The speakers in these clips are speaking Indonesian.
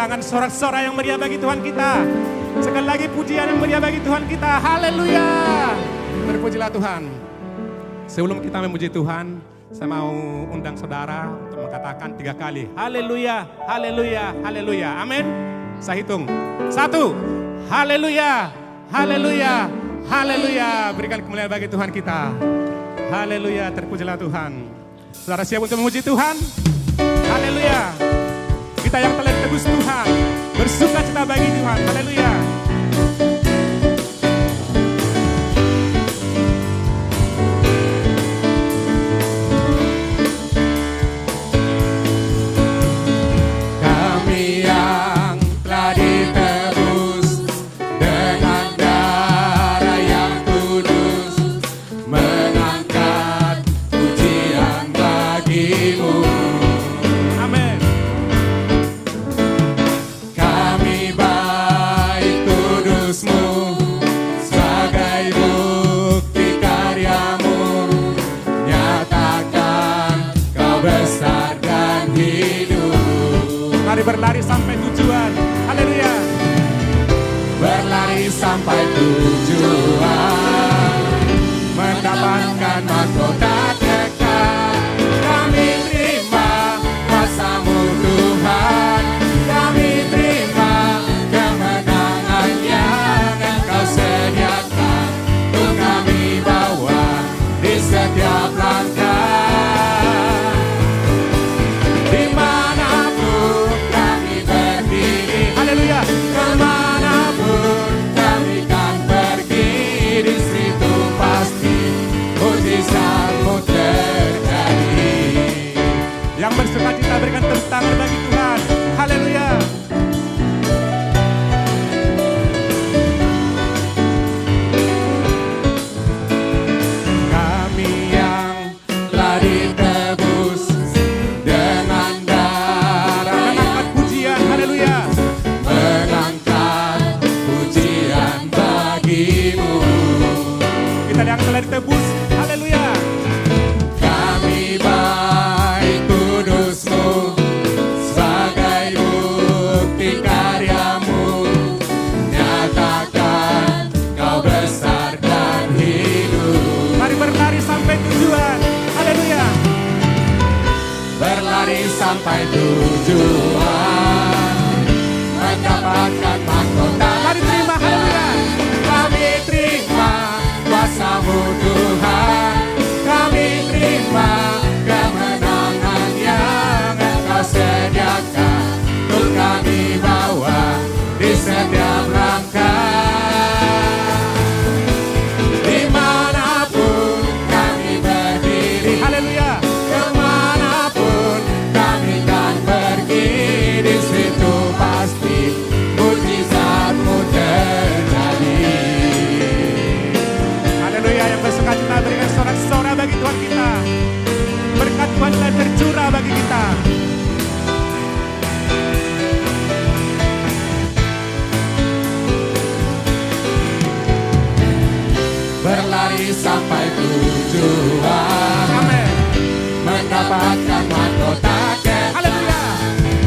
tangan, sorak-sorai yang meriah bagi Tuhan kita. Sekali lagi pujian yang meriah bagi Tuhan kita. Haleluya. Terpujilah Tuhan. Sebelum kita memuji Tuhan, saya mau undang saudara untuk mengatakan 3 kali. Haleluya, haleluya, haleluya. Amin. Saya hitung. 1. Haleluya, haleluya, haleluya. Berikan kemuliaan bagi Tuhan kita. Haleluya, terpujilah Tuhan. Saudara siap untuk memuji Tuhan? Haleluya. Kita yang telah ditebus Tuhan, bersuka cita bagi Tuhan. Haleluya. Berlari sampai tujuan. Haleluya. Berlari sampai tujuan, mendapatkan mahkota kekal. Kami terima kuasa-Mu Tuhan, kami terima kemenangan yang Engkau sediakan untuk kami bawa di setiap langkah. Kemanapun kami kan pergi, di situ pasti mujizat-Mu terjadi. Yang bersuka cita berikan tepuk tangan bagi Tuhan. Haleluya. Kami yang telah ditebus dengan darah, mengangkat pujian. Haleluya. Kita yang telah ditebus, haleluya. Kami baik kudus-Mu, sebagai bukti karya-Mu, nyatakan Kau besar dan hidup. Mari berlari sampai tujuan, haleluya. Berlari sampai tujuan, mendapatkan mahkota. Mari terima, haleluya. Kami terima kuasa-Mu Tuhan, kami terima kemenangan yang Engkau sediakan untuk kami bawa di setiap langkah. Dimanapun kami berdiri, haleluya. Kemanapun kami kan pergi, di situ pasti mujizat-Mu terjadi. Haleluya. Yang bersuka cita berikan sorak-sorai bagi Tuhan kita. Berkat Tuhan telah tercurah bagi kita. Berlari sampai tujuan, amin. Mendapatkan mahkota kekal. Haleluya.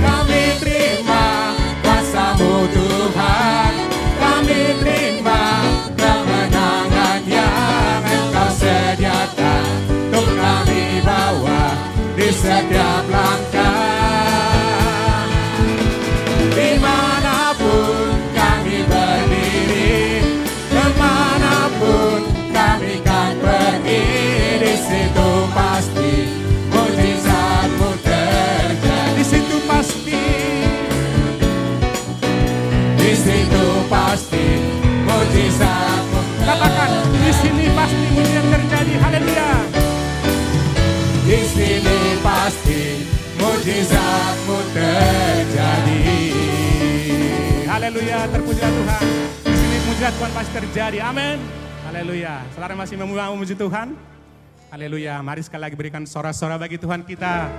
Kami terima kuasa-Mu Tuhan, kami terima kemenangan yang Engkau sediakan untuk kami bawa di setiap langkah. Dimanapun kami berdiri, kemanapun kami kan pergi, di situ pasti mujizat-Mu terjadi. Di situ pasti, di situ pasti mujizat-Mu. Katakan, di sini pasti mujizat terjadi. Haleluya. Di sini pasti mujizat-Mu terjadi. Haleluya, terpujilah Tuhan. Di sini mujizat Tuhan pasti terjadi. Amin. Haleluya. Saudara masih mau memuji Tuhan? Haleluya. Mari sekali lagi berikan sorak-sorai bagi Tuhan kita.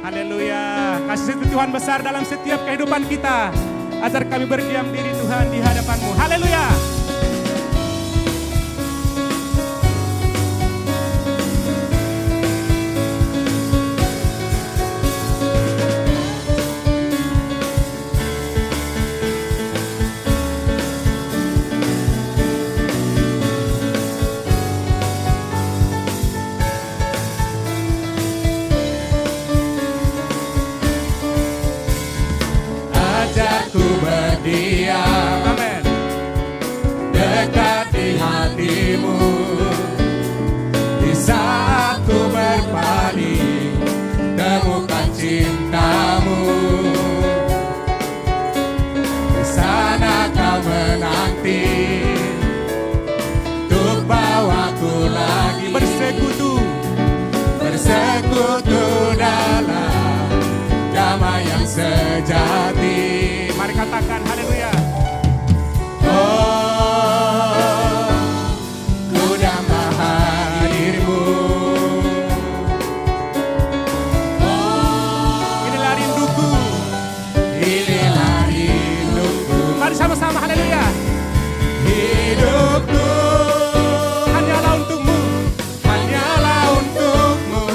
Haleluya. Kasih setia Tuhan besar dalam setiap kehidupan kita. Ajar kami berdiam diri Tuhan di hadapan-Mu. Haleluya. sama-sama, haleluya. Hidupku hanyalah untukmu, hanyalah untukmu.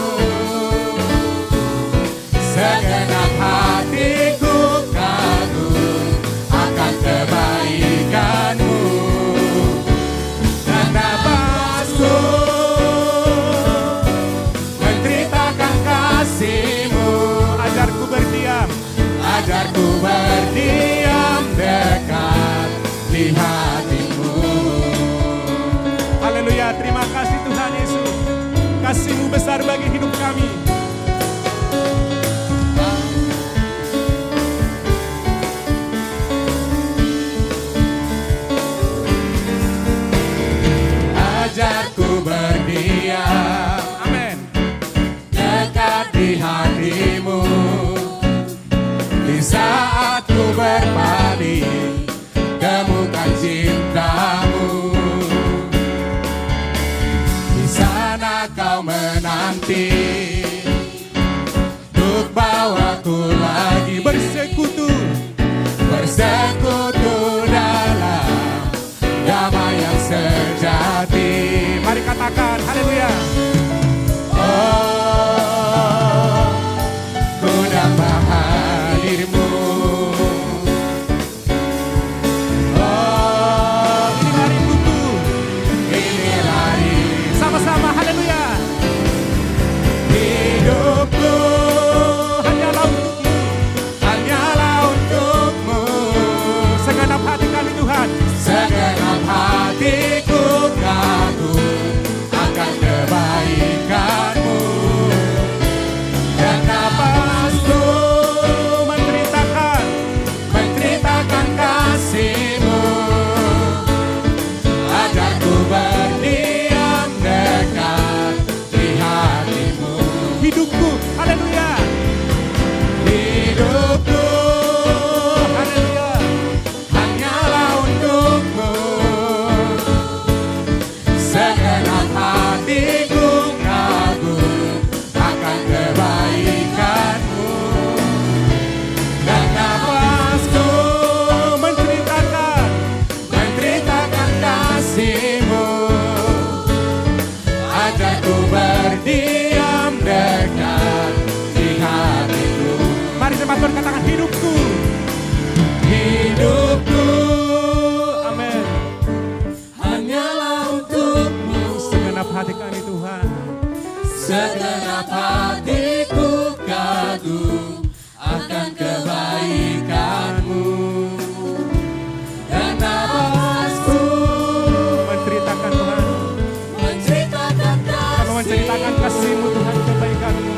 Segenap hatiku kagum akan kebaikanmu. Dan nafasku menceritakan kasihmu. Ajarku berdiam, ajarku berdiam dekat di hatimu. Haleluya, terima kasih Tuhan Yesus. Kasih-Mu besar bagi hidup kami. Ajarku berdiam, amin, dekat di hatimu. Di saat ku berpaling, temukan cintamu. Di sana kau menanti untuk bawaku lagi bersekutu, bersekutu dalam damai yang sejati. Mari katakan haleluya. Oh, ku dapat hadirmu. Oh, inilah rinduku, inilah rindu. Sama-sama haleluya. Hidupku hanyalah untukmu, hanyalah untukmu. Segenap hati kami Tuhan, segenap hatiku kagum akan kebaikanmu. Dan nafasku menceritakan kasihmu. Ajarku berdiam dekat di hatimu. Hidupku, haleluya. Hidupku, haleluya, hanyalah untukmu. Segenap hatiku kagum akan kebaikanmu. Dan nafasku menceritakan kasihmu. Ajarku berdiam dekat di hatiku. Mari sempat berkatakan hidupku, hidupku, amin, hanyalah untukmu. Segenap hati kami Tuhan, segenap hatiku kagum akan kebaikanmu. Dan nafasku menceritakan Tuhan, menceritakan kasih-Mu Tuhan, kebaikan-Mu.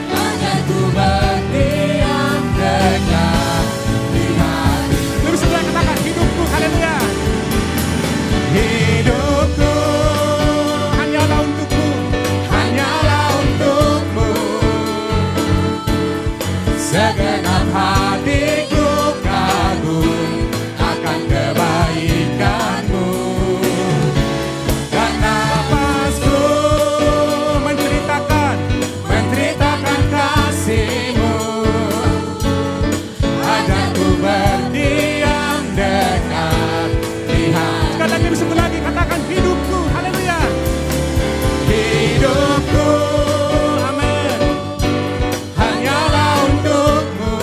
Ajarku berdiam dekat di hati. Lebih sebelah katakan hidupku, haleluya. Hidupku hanyalah untukmu, hanyalah untukmu. Segenap hatiku kagum akan kebaikanmu. Dan nafasku menceritakan kasih-Mu. Ajarku berdiam dekat di hati. Sekali lagi, disebut lagi, katakan hidupku, haleluya. Hidupku, amin, hanyalah untukmu.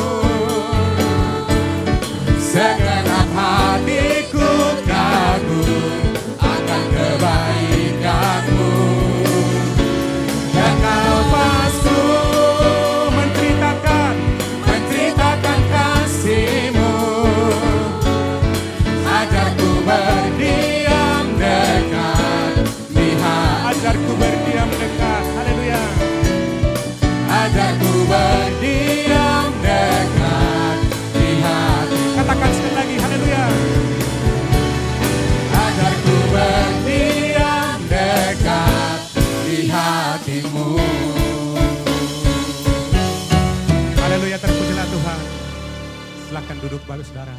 Segenap hatiku kagum akan kebaikanmu. Dan nafasku menceritakan kasih-Mu. Ajarku berdiam dekat di hati. Ajarku berdiam dekat, haleluya. Ajarku berdiam dekat di hati. Katakan sekali lagi, haleluya. Ajarku berdiam dekat di hatimu. Haleluya, terpujilah Tuhan. Silakan duduk Bapak Saudara.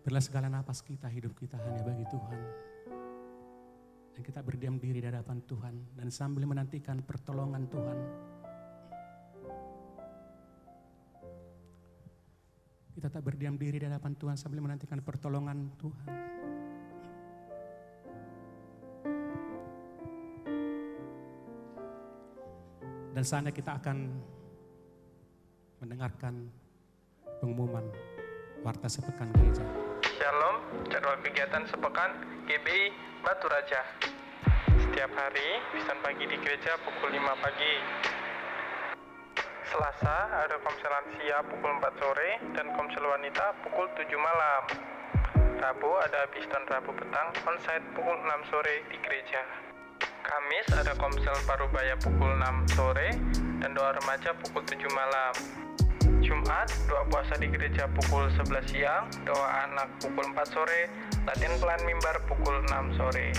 Berilah segala napas kita, hidup kita hanya bagi Tuhan. Dan kita berdiam diri di hadapan Tuhan. Dan sambil menantikan pertolongan Tuhan. tetap berdiam diri di hadapan Tuhan sambil menantikan pertolongan Tuhan. Dan saatnya kita akan mendengarkan pengumuman warta sepekan gereja. Shalom, jadwal kegiatan sepekan GBI Batu Raja. Setiap hari, Pisan pagi di gereja pukul 5 pagi. Selasa ada komsel lansia pukul 4 sore dan komsel wanita pukul 7 malam. Rabu ada Piston Rabu petang onsite pukul 6 sore di gereja. Kamis ada komsel parubaya pukul 6 sore dan doa remaja pukul 7 malam. Jumat doa puasa di gereja pukul 11 siang, doa anak pukul 4 sore, latihan pelan mimbar pukul 6 sore.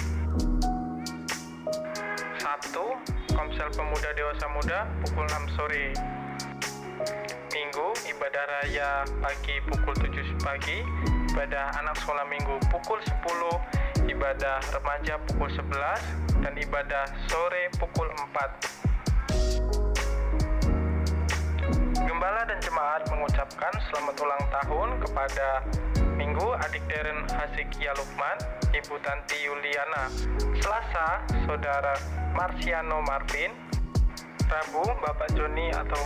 Sabtu komsel pemuda dewasa muda pukul 6 sore. Minggu ibadah raya pagi pukul 7 pagi, ibadah anak sekolah minggu pukul 10, ibadah remaja pukul 11, dan ibadah sore pukul 4. Gembala dan jemaat mengucapkan selamat ulang tahun kepada Minggu adik Deren Hasikia Lukman, Ibu Tanti Yuliana, Selasa Saudara Marsiano Marvin, Rabu Bapak Joni atau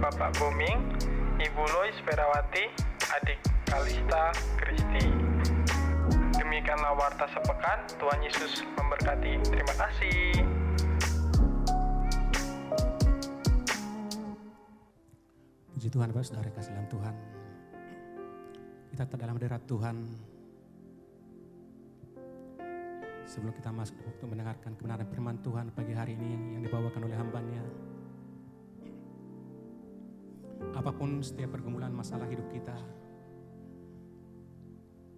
Bapak Boming, Ibu Lois Perawati, adik Kalista Kristi. Demikianlah warta sepekan. Tuhan Yesus memberkati. Terima kasih. Puji Tuhan Bapak Saudara kasih dalam Tuhan. Kita dalam hadirat Tuhan. Sebelum kita masuk untuk mendengarkan kebenaran firman Tuhan pagi hari ini yang dibawakan oleh hamba-Nya. Apapun setiap pergumulan masalah hidup kita,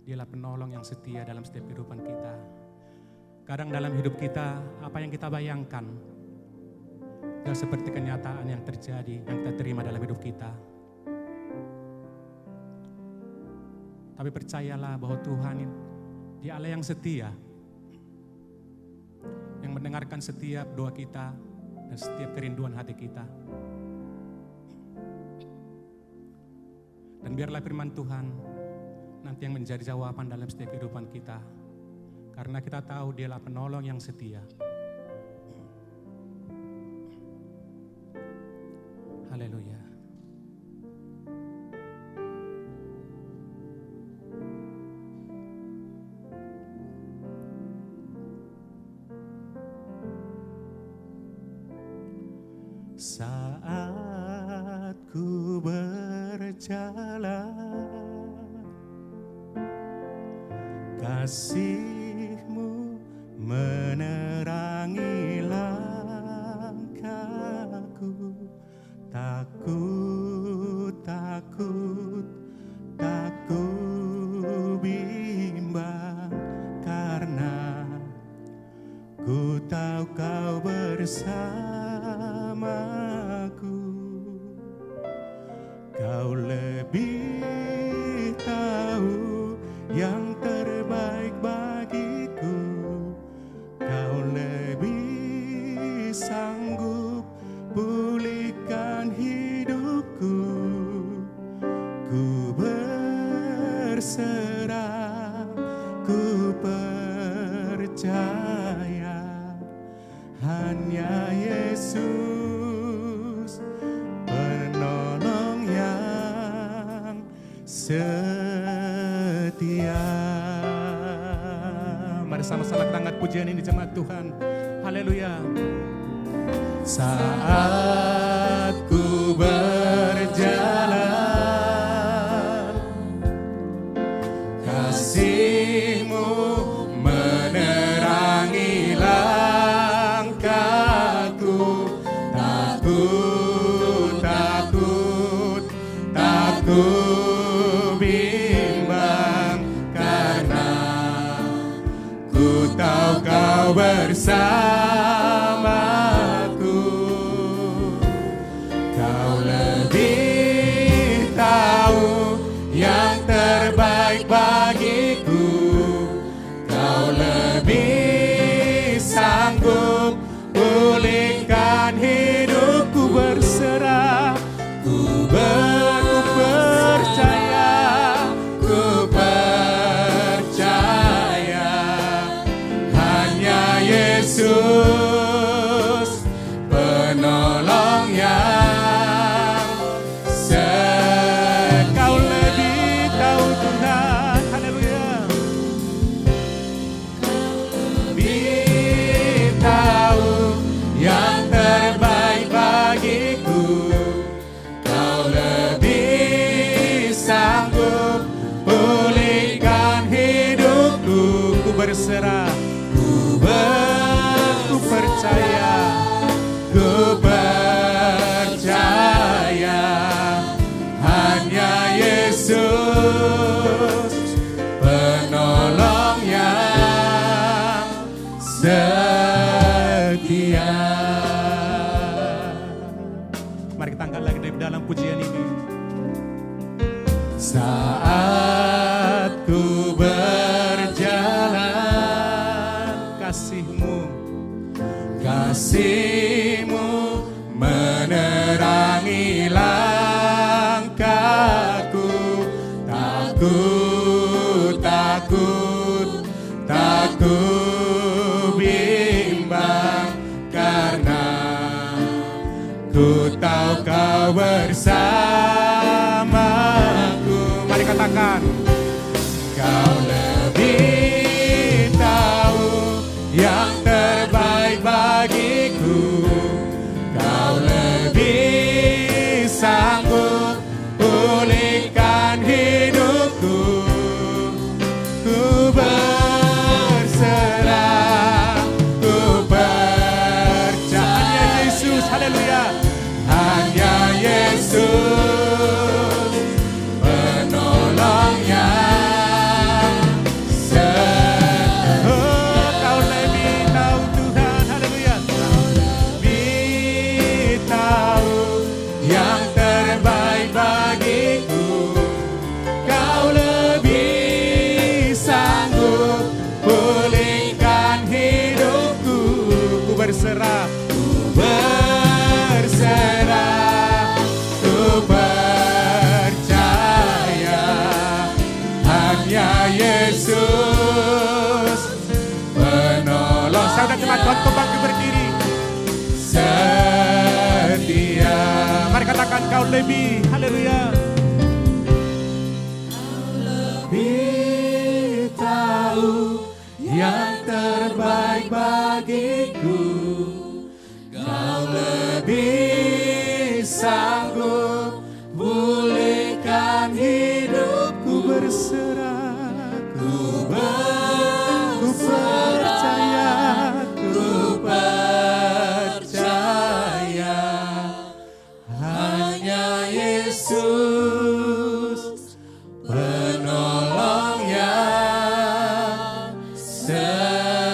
Dialah penolong yang setia dalam setiap kehidupan kita. Kadang dalam hidup kita, apa yang kita bayangkan tidak seperti kenyataan yang terjadi, yang kita terima dalam hidup kita. Tapi percayalah bahwa Tuhan Dia Allah yang setia, yang mendengarkan setiap doa kita dan setiap kerinduan hati kita. Dan biarlah firman Tuhan nanti yang menjadi jawaban dalam setiap kehidupan kita. Karena kita tahu Dialah penolong yang setia. Haleluya. Saat ku berjalan, kasih-Mu menerangi langkahku. Takut, tak ku bimbang, karena ku tahu Kau bersamaku. Kau lebih tahu yang terbaik bagiku. Kau lebih sanggup pulihkan hidupku. Ku berserah, ku percaya, hanya Yesus penolong yang setia. Mari sama-sama kita angkat pujian ini jemaat Tuhan. Haleluya. Saat ku berjalan, kasih-Mu menerangi langkahku. Tak ku bimbang, karena ku tahu Kau bersamaku. Kau lebih tahu yang terbaik bagiku. Kau lebih sanggup pulihkan hidupku. Berserah, ku percaya, Mari kita angkat lagi dari dalam pujian ini. Saat ku berjalan, kasih-Mu menerangi langkahku. Tak ku bimbang, karena ku tahu Kau bersamaku. Mari katakan, Kau lebih tahu yang terbaik bagiku. Kau lebih sanggup pulihkan hidupku. Ku berserah, ku percaya Yesus, haleluya. Hanya Yesus penolongnya. Kau lebih tahu Tuhan, haleluya. Kau lebih tahu yang terbaik bagiku. Kau lebih sanggup pulihkan hidupku. Ku berserah, ku percaya. Hanya Yesus penolong. Saudara jemaat Tuhan, kau bangkit berdiri. Setia. Mari katakan, Kau lebih, haleluya. Kau lebih tahu yang terbaik bagiku. Kau lebih sanggup pulihkan hidupku. Berserah, ku percaya, ku percaya. Hanya Yesus penolong yang setia.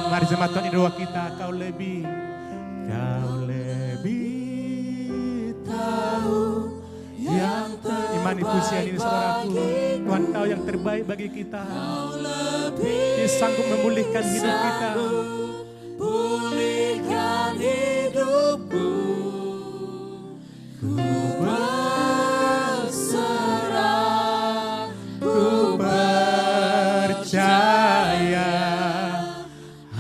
Mari jemaat Tuhan, ini doa kita. Kau lebih tahu yang terbaik. Imani pujian ini saudaraku. Tuhan tahu yang terbaik bagi kita. Dia sanggup memulihkan hidup kita. Pulihkan hidupku. Ku berserah, ku percaya.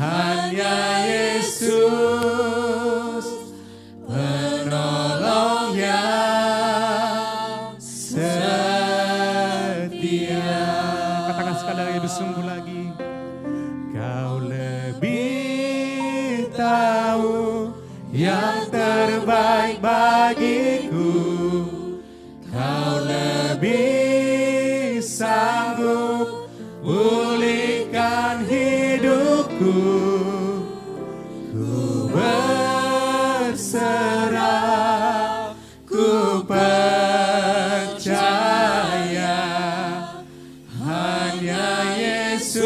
Hanya Yesus penolong yang setia. Katakan sekali lagi, bersungguh lagi. Kau lebih tahu yang terbaik bagiku. Kau lebih sanggup pulihkan hidupku. Ku berserah, ku percaya. Hanya Yesus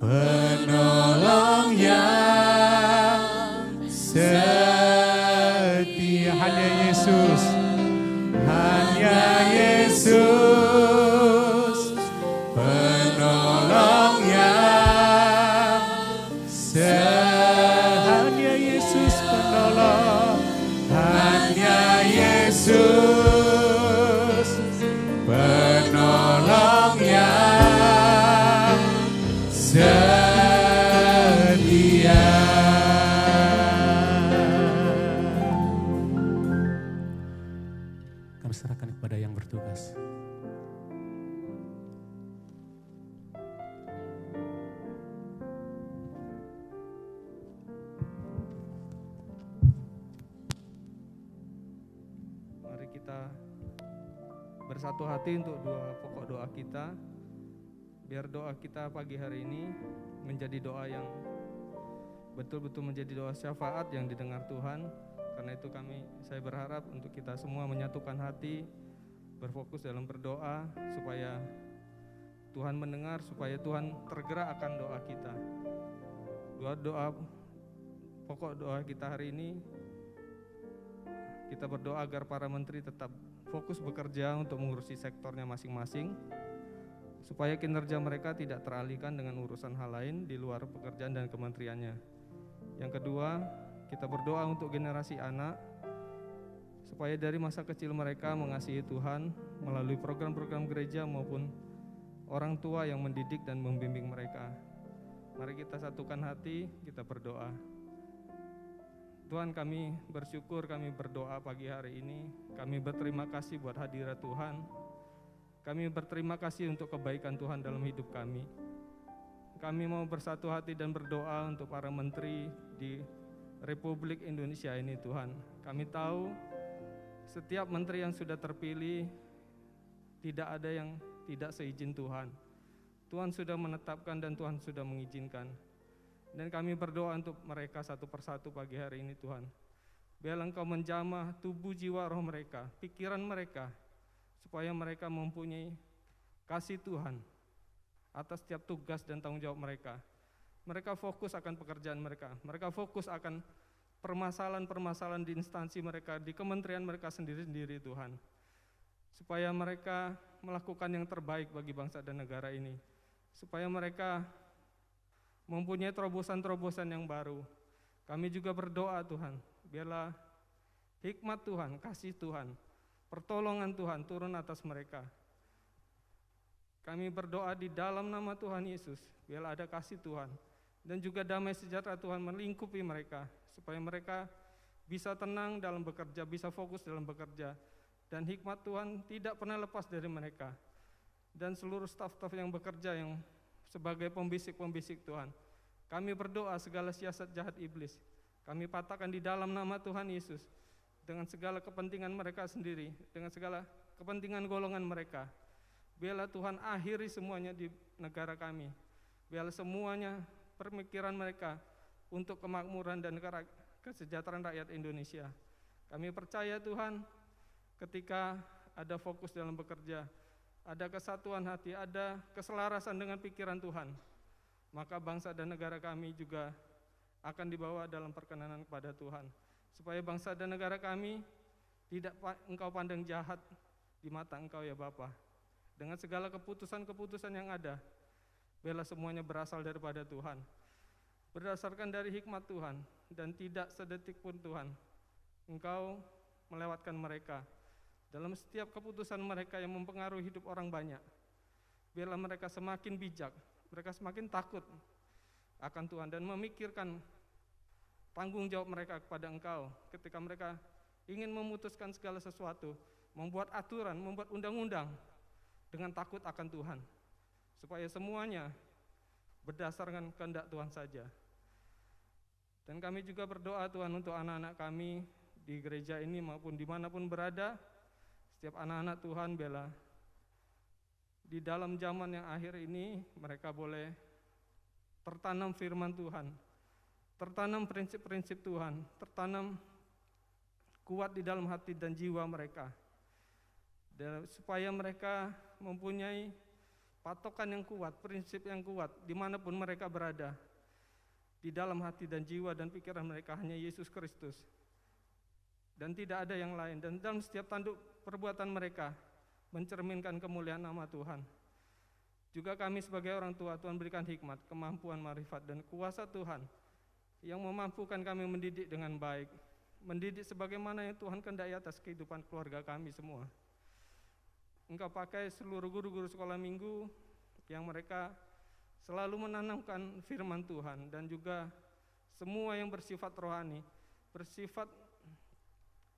penolong yang setia. Hanya Yesus, hanya Yesus penolong yang setia. Hanya Yesus penolong, hanya Yesus penolong yang setia. Kami serahkan kepada yang bertugas. Mari kita bersatu hati untuk pokok doa kita. Biar doa kita pagi hari ini menjadi doa yang betul-betul menjadi doa syafaat yang didengar Tuhan. Karena itu saya berharap untuk kita semua menyatukan hati, berfokus dalam berdoa supaya Tuhan mendengar, supaya Tuhan tergerak akan doa kita. Doa pokok doa kita hari ini, kita berdoa agar para menteri tetap fokus bekerja untuk mengurusi sektornya masing-masing, supaya kinerja mereka tidak teralihkan dengan urusan hal lain di luar pekerjaan dan kementeriannya. Yang kedua, kita berdoa untuk generasi anak, supaya dari masa kecil mereka mengasihi Tuhan melalui program-program gereja maupun orang tua yang mendidik dan membimbing mereka. Mari kita satukan hati, kita berdoa. Tuhan, kami bersyukur, kami berdoa pagi hari ini. Kami berterima kasih buat hadirat Tuhan. Kami berterima kasih untuk kebaikan Tuhan dalam hidup kami. Kami mau bersatu hati dan berdoa untuk para menteri di Republik Indonesia ini, Tuhan. Kami tahu setiap menteri yang sudah terpilih tidak ada yang tidak seizin Tuhan. Tuhan sudah menetapkan dan Tuhan sudah mengizinkan. Dan kami berdoa untuk mereka satu persatu pagi hari ini, Tuhan. Biarlah Engkau menjamah tubuh, jiwa, roh mereka, pikiran mereka, supaya mereka mempunyai kasih Tuhan atas setiap tugas dan tanggung jawab mereka. Mereka fokus akan pekerjaan mereka. Mereka fokus akan permasalahan-permasalahan di instansi mereka, di kementerian mereka sendiri-sendiri, Tuhan. Supaya mereka melakukan yang terbaik bagi bangsa dan negara ini. Supaya mereka mempunyai terobosan-terobosan yang baru. Kami juga berdoa, Tuhan, biarlah hikmat Tuhan, kasih Tuhan, pertolongan Tuhan turun atas mereka. Kami berdoa di dalam nama Tuhan Yesus, biarlah ada kasih Tuhan dan juga damai sejahtera Tuhan melingkupi mereka, supaya mereka bisa tenang dalam bekerja, bisa fokus dalam bekerja, dan hikmat Tuhan tidak pernah lepas dari mereka. Dan seluruh staf-staf yang bekerja yang sebagai pembisik-pembisik Tuhan, kami berdoa segala siasat jahat iblis kami patahkan di dalam nama Tuhan Yesus, dengan segala kepentingan mereka sendiri, dengan segala kepentingan golongan mereka. Biarlah Tuhan akhiri semuanya di negara kami. Biarlah semuanya pemikiran mereka untuk kemakmuran dan kesejahteraan rakyat Indonesia. Kami percaya, Tuhan, ketika ada fokus dalam bekerja, ada kesatuan hati, ada keselarasan dengan pikiran Tuhan, maka bangsa dan negara kami juga akan dibawa dalam perkenanan kepada Tuhan, supaya bangsa dan negara kami tidak Engkau pandang jahat di mata Engkau, ya Bapa. Dengan segala keputusan-keputusan yang ada, biarlah semuanya berasal daripada Tuhan, berdasarkan dari hikmat Tuhan, dan tidak sedetik pun Tuhan Engkau melewatkan mereka dalam setiap keputusan mereka yang mempengaruhi hidup orang banyak. Biarlah mereka semakin bijak, mereka semakin takut akan Tuhan dan memikirkan tanggung jawab mereka kepada Engkau ketika mereka ingin memutuskan segala sesuatu, membuat aturan, membuat undang-undang dengan takut akan Tuhan, supaya semuanya berdasarkan kehendak Tuhan saja. Dan kami juga berdoa, Tuhan, untuk anak-anak kami di gereja ini maupun dimanapun berada. Setiap anak-anak Tuhan, biarlah di dalam zaman yang akhir ini mereka boleh tertanam firman Tuhan, tertanam prinsip-prinsip Tuhan, tertanam kuat di dalam hati dan jiwa mereka, dan supaya mereka mempunyai patokan yang kuat, prinsip yang kuat dimanapun mereka berada. Di dalam hati dan jiwa dan pikiran mereka hanya Yesus Kristus dan tidak ada yang lain. Dan dalam setiap tanduk perbuatan mereka mencerminkan kemuliaan nama Tuhan. Juga kami sebagai orang tua, Tuhan berikan hikmat, kemampuan, marifat, dan kuasa Tuhan yang memampukan kami mendidik dengan baik, mendidik sebagaimana yang Tuhan kehendaki atas kehidupan keluarga kami semua. Engkau pakai seluruh guru-guru sekolah minggu yang mereka selalu menanamkan firman Tuhan, dan juga semua yang bersifat rohani, bersifat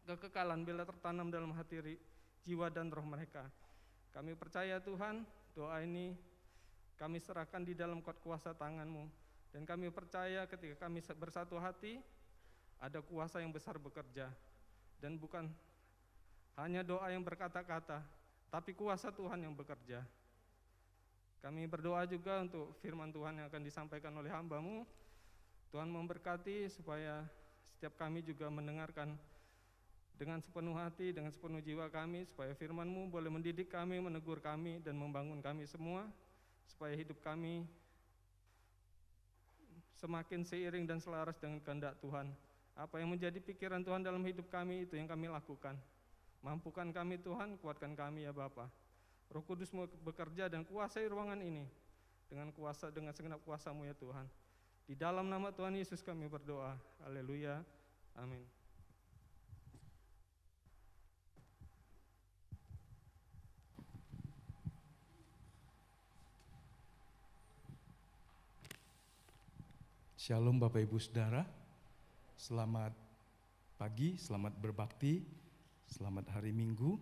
kekekalan, bila tertanam dalam hati, jiwa, dan roh mereka. Kami percaya, Tuhan, doa ini kami serahkan di dalam kuasa tangan-Mu, dan kami percaya ketika kami bersatu hati, ada kuasa yang besar bekerja, dan bukan hanya doa yang berkata-kata, tapi kuasa Tuhan yang bekerja. Kami berdoa juga untuk firman Tuhan yang akan disampaikan oleh hamba-Mu. Tuhan memberkati supaya setiap kami juga mendengarkan dengan sepenuh hati, dengan sepenuh jiwa kami, supaya firman-Mu boleh mendidik kami, menegur kami, dan membangun kami semua, supaya hidup kami semakin seiring dan selaras dengan kehendak Tuhan. Apa yang menjadi pikiran Tuhan dalam hidup kami, itu yang kami lakukan. Mampukan kami Tuhan, kuatkan kami ya Bapa. Roh Kudus mau bekerja dan kuasai ruangan ini dengan segenap kuasa-Mu ya Tuhan. Di dalam nama Tuhan Yesus kami berdoa. Haleluya. Amin. Shalom Bapak Ibu Saudara, selamat pagi, selamat berbakti, selamat hari Minggu,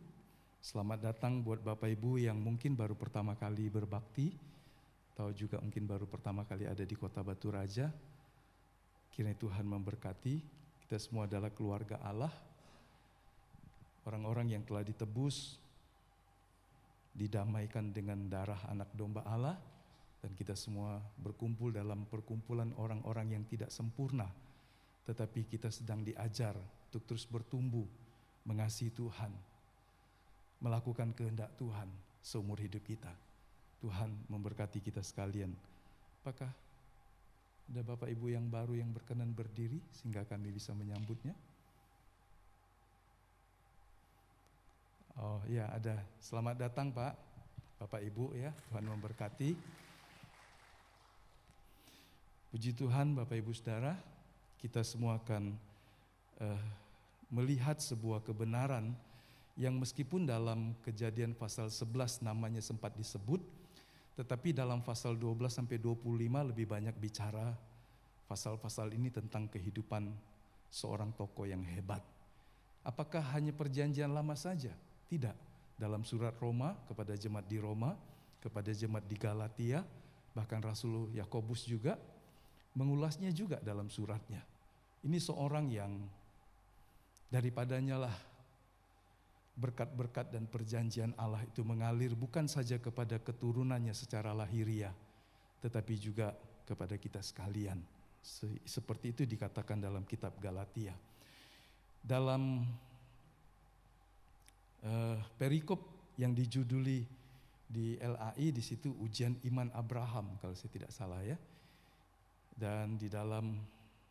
selamat datang buat Bapak Ibu yang mungkin baru pertama kali berbakti, atau juga mungkin baru pertama kali ada di Kota Batu Raja. Kiranya Tuhan memberkati, kita semua adalah keluarga Allah, orang-orang yang telah ditebus, didamaikan dengan darah anak domba Allah, dan kita semua berkumpul dalam perkumpulan orang-orang yang tidak sempurna, tetapi kita sedang diajar untuk terus bertumbuh, mengasihi Tuhan, melakukan kehendak Tuhan seumur hidup kita. Tuhan memberkati kita sekalian. Apakah ada Bapak Ibu yang baru yang berkenan berdiri sehingga kami bisa menyambutnya? Oh ya, ada. Selamat datang Pak, Bapak Ibu ya, Tuhan memberkati. Puji Tuhan Bapak Ibu Saudara, kita semua akan melihat sebuah kebenaran yang meskipun dalam Kejadian pasal 11 namanya sempat disebut, tetapi dalam pasal 12 sampai 25 lebih banyak bicara pasal-pasal ini tentang kehidupan seorang tokoh yang hebat. Apakah hanya perjanjian lama saja? Tidak. Dalam surat Roma kepada jemaat di Roma, kepada jemaat di Galatia, bahkan Rasul Yakobus juga mengulasnya juga dalam suratnya. Ini seorang yang daripadanya lah berkat-berkat dan perjanjian Allah itu mengalir bukan saja kepada keturunannya secara lahiriah, tetapi juga kepada kita sekalian. Seperti itu dikatakan dalam kitab Galatia. Dalam perikop yang dijuduli di LAI, di situ ujian iman Abraham kalau saya tidak salah ya. Dan di dalam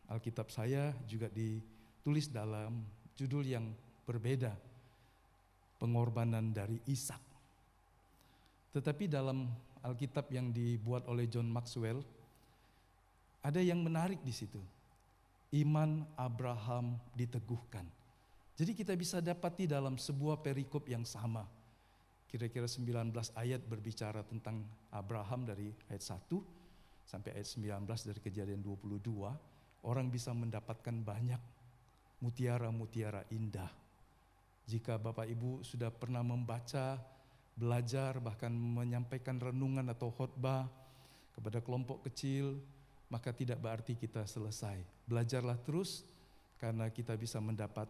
Alkitab saya juga ditulis dalam judul yang berbeda, pengorbanan dari Ishak. Tetapi dalam Alkitab yang dibuat oleh John Maxwell, ada yang menarik di situ. Iman Abraham diteguhkan. Jadi kita bisa dapati dalam sebuah perikop yang sama. Kira-kira 19 ayat berbicara tentang Abraham dari ayat 1 sampai ayat 19 dari Kejadian 22, orang bisa mendapatkan banyak mutiara-mutiara indah. Jika Bapak Ibu sudah pernah membaca, belajar, bahkan menyampaikan renungan atau khotbah kepada kelompok kecil, maka tidak berarti kita selesai. Belajarlah terus, karena kita bisa mendapat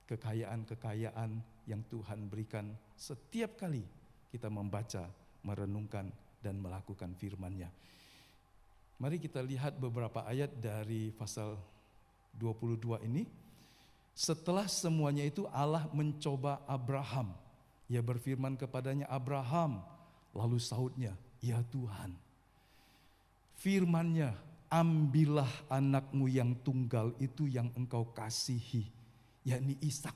kekayaan-kekayaan yang Tuhan berikan setiap kali kita membaca, merenungkan, dan melakukan firman-Nya. Mari kita lihat beberapa ayat dari pasal 22 ini. Setelah semuanya itu Allah mencoba Abraham. Ia berfirman kepadanya, Abraham. Lalu sahutnya, ya Tuhan. Firman-Nya, ambillah anakmu yang tunggal itu yang engkau kasihi, yakni Ishak.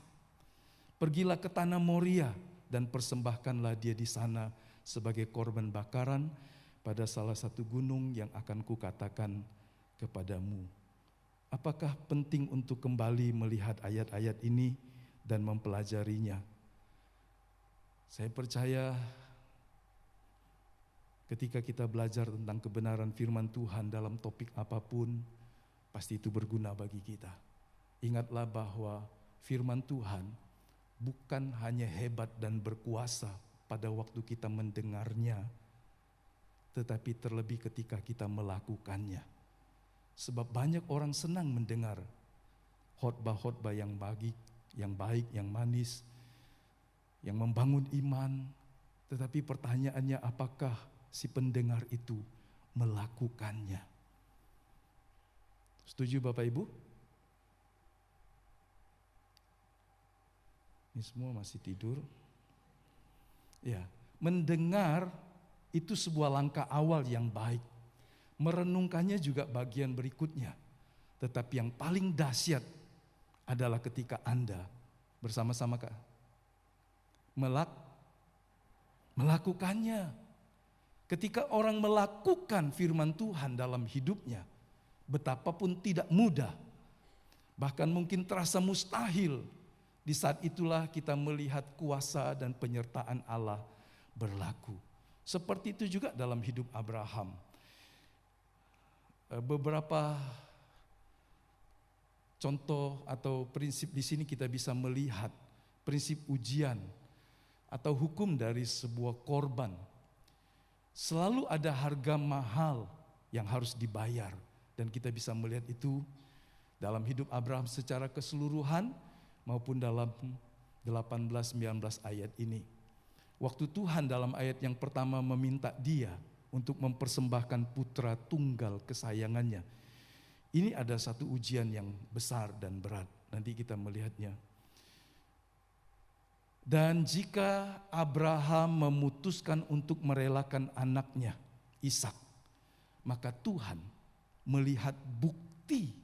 Pergilah ke tanah Moria dan persembahkanlah dia di sana sebagai korban bakaran pada salah satu gunung yang akan kukatakan kepadamu. Apakah penting untuk kembali melihat ayat-ayat ini dan mempelajarinya? Saya percaya ketika kita belajar tentang kebenaran firman Tuhan dalam topik apapun, pasti itu berguna bagi kita. Ingatlah bahwa firman Tuhan bukan hanya hebat dan berkuasa pada waktu kita mendengarnya, tetapi terlebih ketika kita melakukannya. Sebab banyak orang senang mendengar khotbah-khotbah yang baik, yang manis, yang membangun iman. Tetapi pertanyaannya, apakah si pendengar itu melakukannya? Setuju Bapak Ibu? Ini semua masih tidur. Ya, mendengar itu sebuah langkah awal yang baik. merenungkannya juga bagian berikutnya. Tetapi yang paling dahsyat adalah ketika Anda bersama-sama melakukannya. Ketika orang melakukan firman Tuhan dalam hidupnya, betapapun tidak mudah, bahkan mungkin terasa mustahil, di saat itulah kita melihat kuasa dan penyertaan Allah berlaku. Seperti itu juga dalam hidup Abraham. Beberapa contoh atau prinsip di sini kita bisa melihat prinsip ujian atau hukum dari sebuah korban. Selalu ada harga mahal yang harus dibayar, dan kita bisa melihat itu dalam hidup Abraham secara keseluruhan maupun dalam 18-19 ayat ini. Waktu Tuhan dalam ayat yang pertama meminta dia untuk mempersembahkan putra tunggal kesayangannya. Ini ada satu ujian yang besar dan berat. Nanti kita melihatnya. Dan jika Abraham memutuskan untuk merelakan anaknya, Ishak, maka Tuhan melihat bukti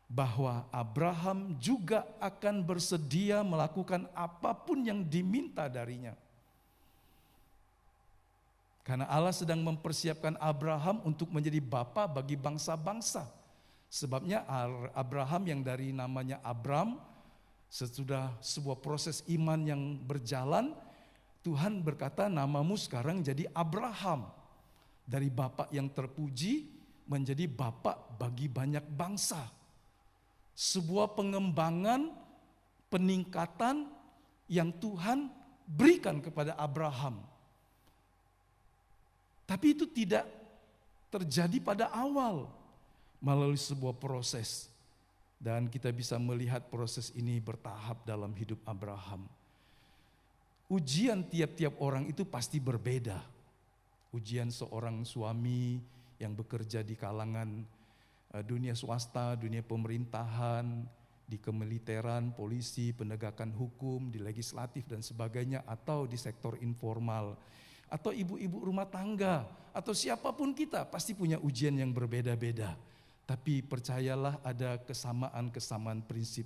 bahwa Abraham juga akan bersedia melakukan apapun yang diminta darinya. Karena Allah sedang mempersiapkan Abraham untuk menjadi bapa bagi bangsa-bangsa. Sebabnya Abraham yang dari namanya Abram, sesudah sebuah proses iman yang berjalan, Tuhan berkata namamu sekarang jadi Abraham. Dari bapak yang terpuji menjadi bapak bagi banyak bangsa. Sebuah pengembangan, peningkatan yang Tuhan berikan kepada Abraham. Tapi itu tidak terjadi pada awal, melalui sebuah proses. Dan kita bisa melihat proses ini bertahap dalam hidup Abraham. Ujian tiap-tiap orang itu pasti berbeda. Ujian seorang suami yang bekerja di kalangan dunia swasta, dunia pemerintahan, di kemiliteran, polisi, penegakan hukum, di legislatif dan sebagainya, atau di sektor informal, atau ibu-ibu rumah tangga, atau siapapun kita pasti punya ujian yang berbeda-beda. Tapi percayalah ada kesamaan-kesamaan prinsip.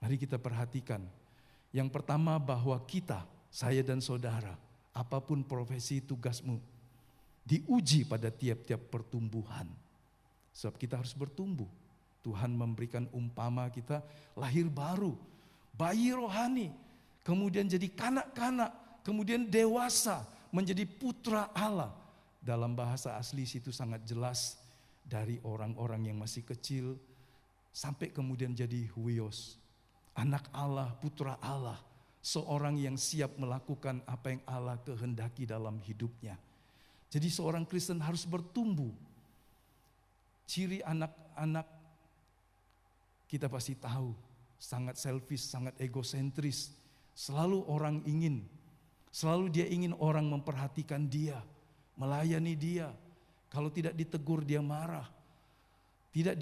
Mari kita perhatikan. Yang pertama bahwa kita, saya dan saudara, apapun profesi tugasmu, diuji pada tiap-tiap pertumbuhan. Sebab kita harus bertumbuh. Tuhan memberikan umpama kita lahir baru, bayi rohani, kemudian jadi kanak-kanak, kemudian dewasa, menjadi putra Allah. Dalam bahasa asli situ sangat jelas, dari orang-orang yang masih kecil sampai kemudian jadi huios, anak Allah, putra Allah, seorang yang siap melakukan apa yang Allah kehendaki dalam hidupnya. Jadi seorang Kristen harus bertumbuh. Ciri anak-anak kita pasti tahu, sangat selfish, sangat egosentris. Selalu orang ingin, selalu dia ingin orang memperhatikan dia, melayani dia. Kalau tidak ditegur dia marah. Tidak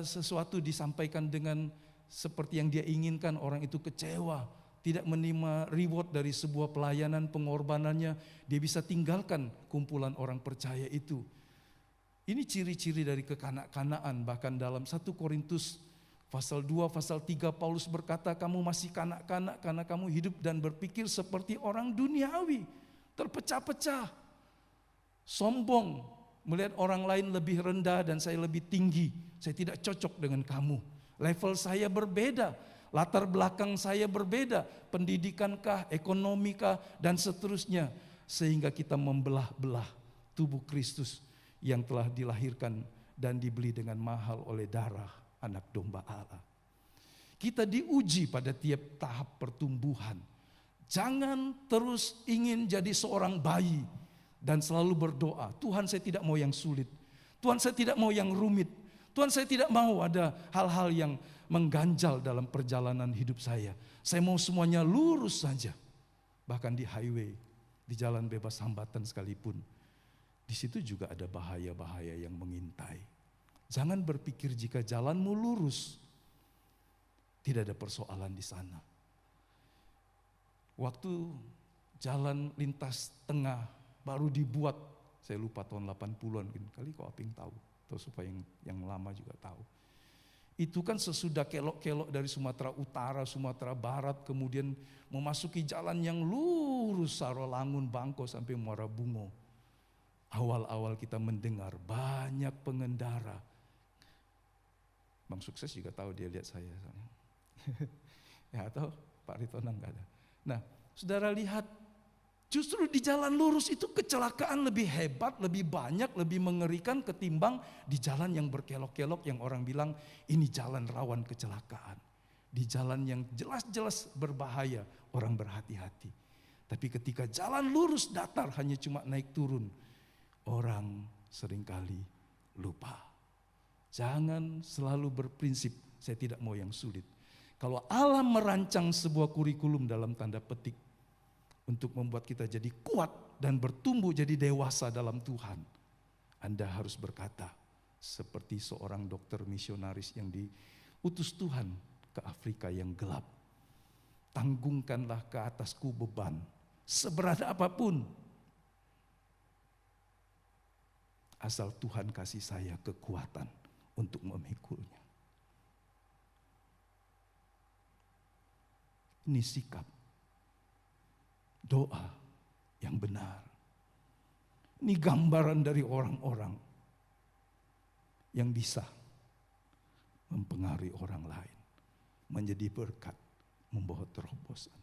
sesuatu disampaikan dengan seperti yang dia inginkan, orang itu kecewa. Tidak menerima reward dari sebuah pelayanan pengorbanannya, dia bisa tinggalkan kumpulan orang percaya itu. Ini ciri-ciri dari kekanak-kanaan. Bahkan dalam 1 Korintus pasal 2, pasal 3 Paulus berkata, kamu masih kanak-kanak karena kamu hidup dan berpikir seperti orang duniawi, terpecah-pecah, sombong, melihat orang lain lebih rendah dan saya lebih tinggi. Saya tidak cocok dengan kamu. Level saya berbeda, latar belakang saya berbeda, pendidikankah, ekonomikah, dan seterusnya. Sehingga kita membelah-belah tubuh Kristus yang telah dilahirkan dan dibeli dengan mahal oleh darah anak domba Allah. Kita diuji pada tiap tahap pertumbuhan. Jangan terus ingin jadi seorang bayi dan selalu berdoa, Tuhan saya tidak mau yang sulit, Tuhan saya tidak mau yang rumit, Tuhan saya tidak mau ada hal-hal yang mengganjal dalam perjalanan hidup saya. Saya mau semuanya lurus saja. Bahkan di highway, di jalan bebas hambatan sekalipun, di situ juga ada bahaya-bahaya yang mengintai. Jangan berpikir jika jalanmu lurus, tidak ada persoalan di sana. Waktu jalan lintas tengah baru dibuat, Saya lupa tahun 80-an, kali kok Aping tahu, atau supaya yang lama juga tahu. Itu kan sesudah kelok-kelok dari Sumatera Utara, Sumatera Barat, kemudian memasuki jalan yang lurus Sarolangun, Bangko sampai Muara Bungo. Awal-awal kita mendengar banyak pengendara. Bang Sukses juga tahu, dia lihat saya. Ya, atau Pak Ritonan nggak ada. Nah, saudara lihat, justru di jalan lurus itu kecelakaan lebih hebat, lebih banyak, lebih mengerikan ketimbang di jalan yang berkelok-kelok yang orang bilang ini jalan rawan kecelakaan. Di jalan yang jelas-jelas berbahaya, orang berhati-hati. Tapi ketika jalan lurus datar hanya cuma naik turun, orang seringkali lupa. Jangan selalu berprinsip, saya tidak mau yang sulit. Kalau Allah merancang sebuah kurikulum dalam tanda petik, untuk membuat kita jadi kuat dan bertumbuh jadi dewasa dalam Tuhan, Anda harus berkata seperti seorang dokter misionaris yang diutus Tuhan ke Afrika yang gelap. Tanggungkanlah ke atasku beban seberat apapun, asal Tuhan kasih saya kekuatan untuk memikulnya. Ini sikap doa yang benar. Ini gambaran dari orang-orang yang bisa mempengaruhi orang lain, menjadi berkat, membawa terobosan.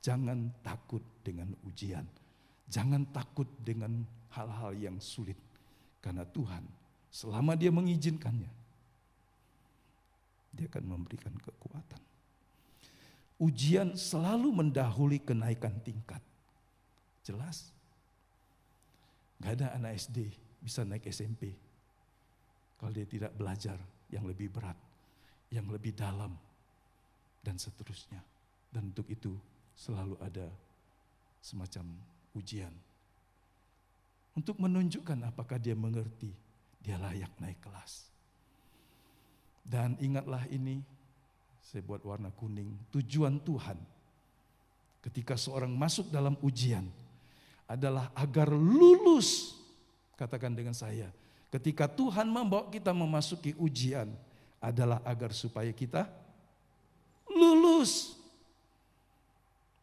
Jangan takut dengan ujian, jangan takut dengan hal-hal yang sulit, karena Tuhan selama Dia mengizinkannya, Dia akan memberikan kekuatan. Ujian selalu mendahului kenaikan tingkat. Jelas? Gak ada anak SD bisa naik SMP kalau dia tidak belajar yang lebih berat, yang lebih dalam, dan seterusnya. Dan untuk itu selalu ada semacam ujian. Untuk menunjukkan apakah dia mengerti, dia layak naik kelas. Dan ingatlah ini, saya buat warna kuning, tujuan Tuhan ketika seorang masuk dalam ujian adalah agar lulus. Katakan dengan saya, ketika Tuhan membawa kita memasuki ujian adalah agar supaya kita lulus.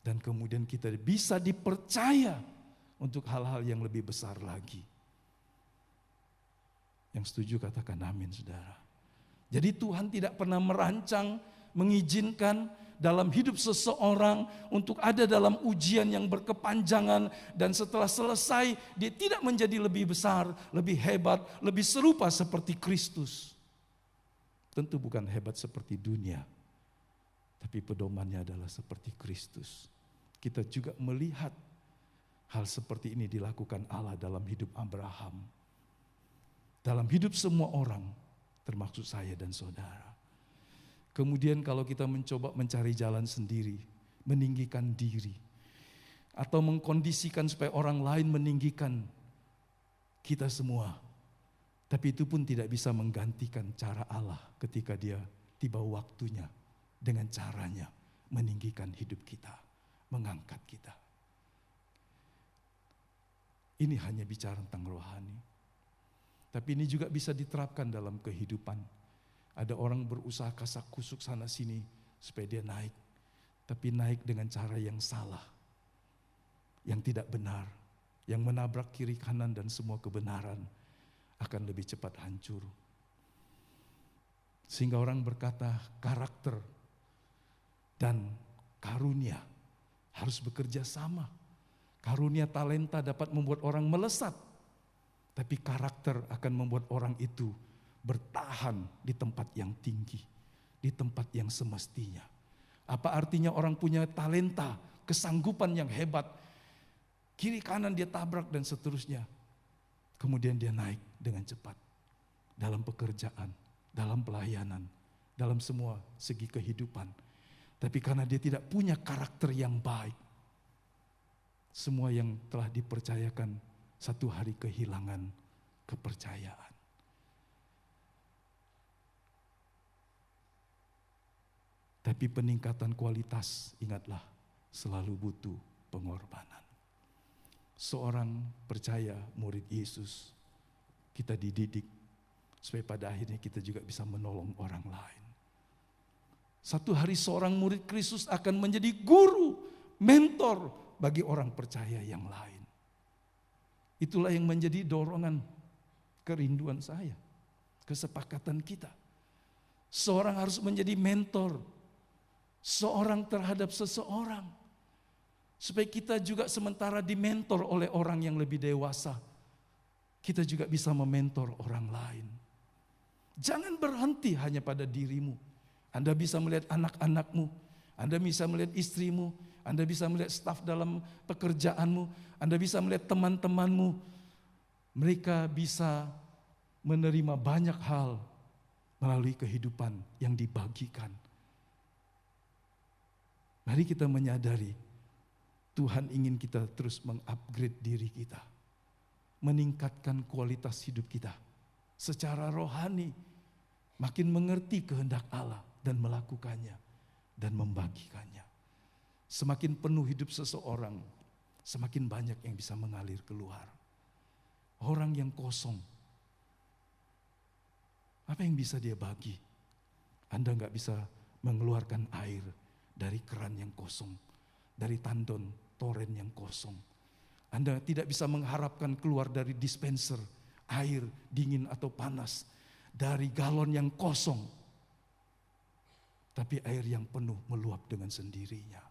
Dan kemudian kita bisa dipercaya untuk hal-hal yang lebih besar lagi. Yang setuju katakan amin, saudara. Jadi Tuhan tidak pernah merancang, mengizinkan dalam hidup seseorang untuk ada dalam ujian yang berkepanjangan, dan setelah selesai dia tidak menjadi lebih besar, lebih hebat, lebih serupa seperti Kristus. Tentu bukan hebat seperti dunia, tapi pedomannya adalah seperti Kristus. Kita juga melihat hal seperti ini dilakukan Allah dalam hidup Abraham, dalam hidup semua orang, termasuk saya dan saudara. Kemudian kalau kita mencoba mencari jalan sendiri, meninggikan diri, atau mengkondisikan supaya orang lain meninggikan kita semua, tapi itu pun tidak bisa menggantikan cara Allah ketika Dia tiba waktunya dengan caranya meninggikan hidup kita, mengangkat kita. Ini hanya bicara tentang rohani, tapi ini juga bisa diterapkan dalam kehidupan. Ada orang berusaha kasak kusuk sana sini supaya dia naik, tapi naik dengan cara yang salah, yang tidak benar, yang menabrak kiri kanan dan semua kebenaran, akan lebih cepat hancur. Sehingga orang berkata karakter dan karunia harus bekerja sama. Karunia talenta dapat membuat orang melesat, tapi karakter akan membuat orang itu bertahan di tempat yang tinggi, di tempat yang semestinya. Apa artinya orang punya talenta, kesanggupan yang hebat, kiri kanan dia tabrak dan seterusnya. Kemudian dia naik dengan cepat dalam pekerjaan, dalam pelayanan, dalam semua segi kehidupan. Tapi karena dia tidak punya karakter yang baik, semua yang telah dipercayakan satu hari kehilangan kepercayaan. Tapi peningkatan kualitas, ingatlah, selalu butuh pengorbanan. seorang percaya murid Yesus, kita dididik supaya pada akhirnya kita juga bisa menolong orang lain. Satu hari seorang murid Kristus akan menjadi guru, mentor bagi orang percaya yang lain. Itulah yang menjadi dorongan kerinduan saya, kesepakatan kita. Seorang harus menjadi mentor, seorang terhadap seseorang. Supaya kita juga sementara dimentor oleh orang yang lebih dewasa, kita juga bisa mementor orang lain. Jangan berhenti hanya pada dirimu. Anda bisa melihat anak-anakmu, Anda bisa melihat istrimu, Anda bisa melihat staf dalam pekerjaanmu, Anda bisa melihat teman-temanmu. Mereka bisa menerima banyak hal melalui kehidupan yang dibagikan. Mari kita menyadari Tuhan ingin kita terus mengupgrade diri kita, meningkatkan kualitas hidup kita secara rohani, makin mengerti kehendak Allah dan melakukannya dan membagikannya. Semakin penuh hidup seseorang, semakin banyak yang bisa mengalir keluar. Orang yang kosong, apa yang bisa dia bagi? Anda nggak bisa mengeluarkan air dari keran yang kosong, dari tandon toren yang kosong. Anda tidak bisa mengharapkan keluar dari dispenser air dingin atau panas dari galon yang kosong. Tapi air yang penuh meluap dengan sendirinya.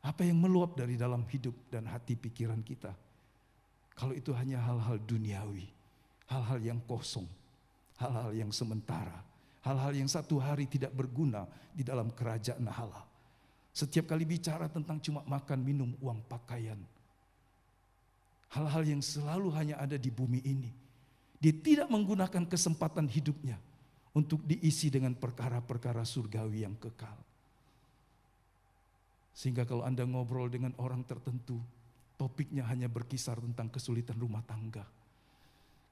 Apa yang meluap dari dalam hidup dan hati pikiran kita? Kalau itu hanya hal-hal duniawi, hal-hal yang kosong, hal-hal yang sementara, hal-hal yang satu hari tidak berguna di dalam kerajaan Allah. Setiap kali bicara tentang cuma makan, minum, uang, pakaian. Hal-hal yang selalu hanya ada di bumi ini. Dia tidak menggunakan kesempatan hidupnya untuk diisi dengan perkara-perkara surgawi yang kekal. Sehingga kalau Anda ngobrol dengan orang tertentu, topiknya hanya berkisar tentang kesulitan rumah tangga,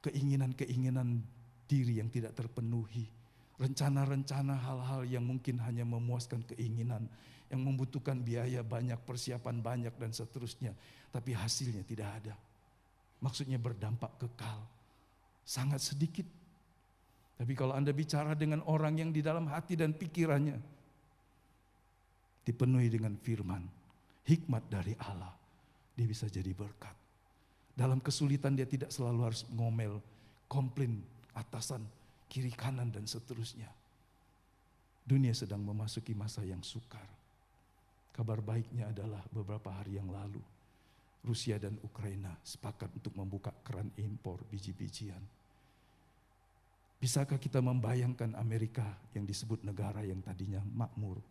keinginan-keinginan diri yang tidak terpenuhi, rencana-rencana hal-hal yang mungkin hanya memuaskan keinginan, yang membutuhkan biaya banyak, persiapan banyak dan seterusnya, tapi hasilnya tidak ada. Maksudnya berdampak kekal, sangat sedikit. Tapi kalau Anda bicara dengan orang yang di dalam hati dan pikirannya dipenuhi dengan firman, hikmat dari Allah, dia bisa jadi berkat. Dalam kesulitan dia tidak selalu harus ngomel, komplain, atasan, kiri kanan dan seterusnya. Dunia sedang memasuki masa yang sukar. Kabar baiknya adalah beberapa hari yang lalu, Rusia dan Ukraina sepakat untuk membuka keran impor biji-bijian. Bisakah kita membayangkan Amerika yang disebut negara yang tadinya makmur,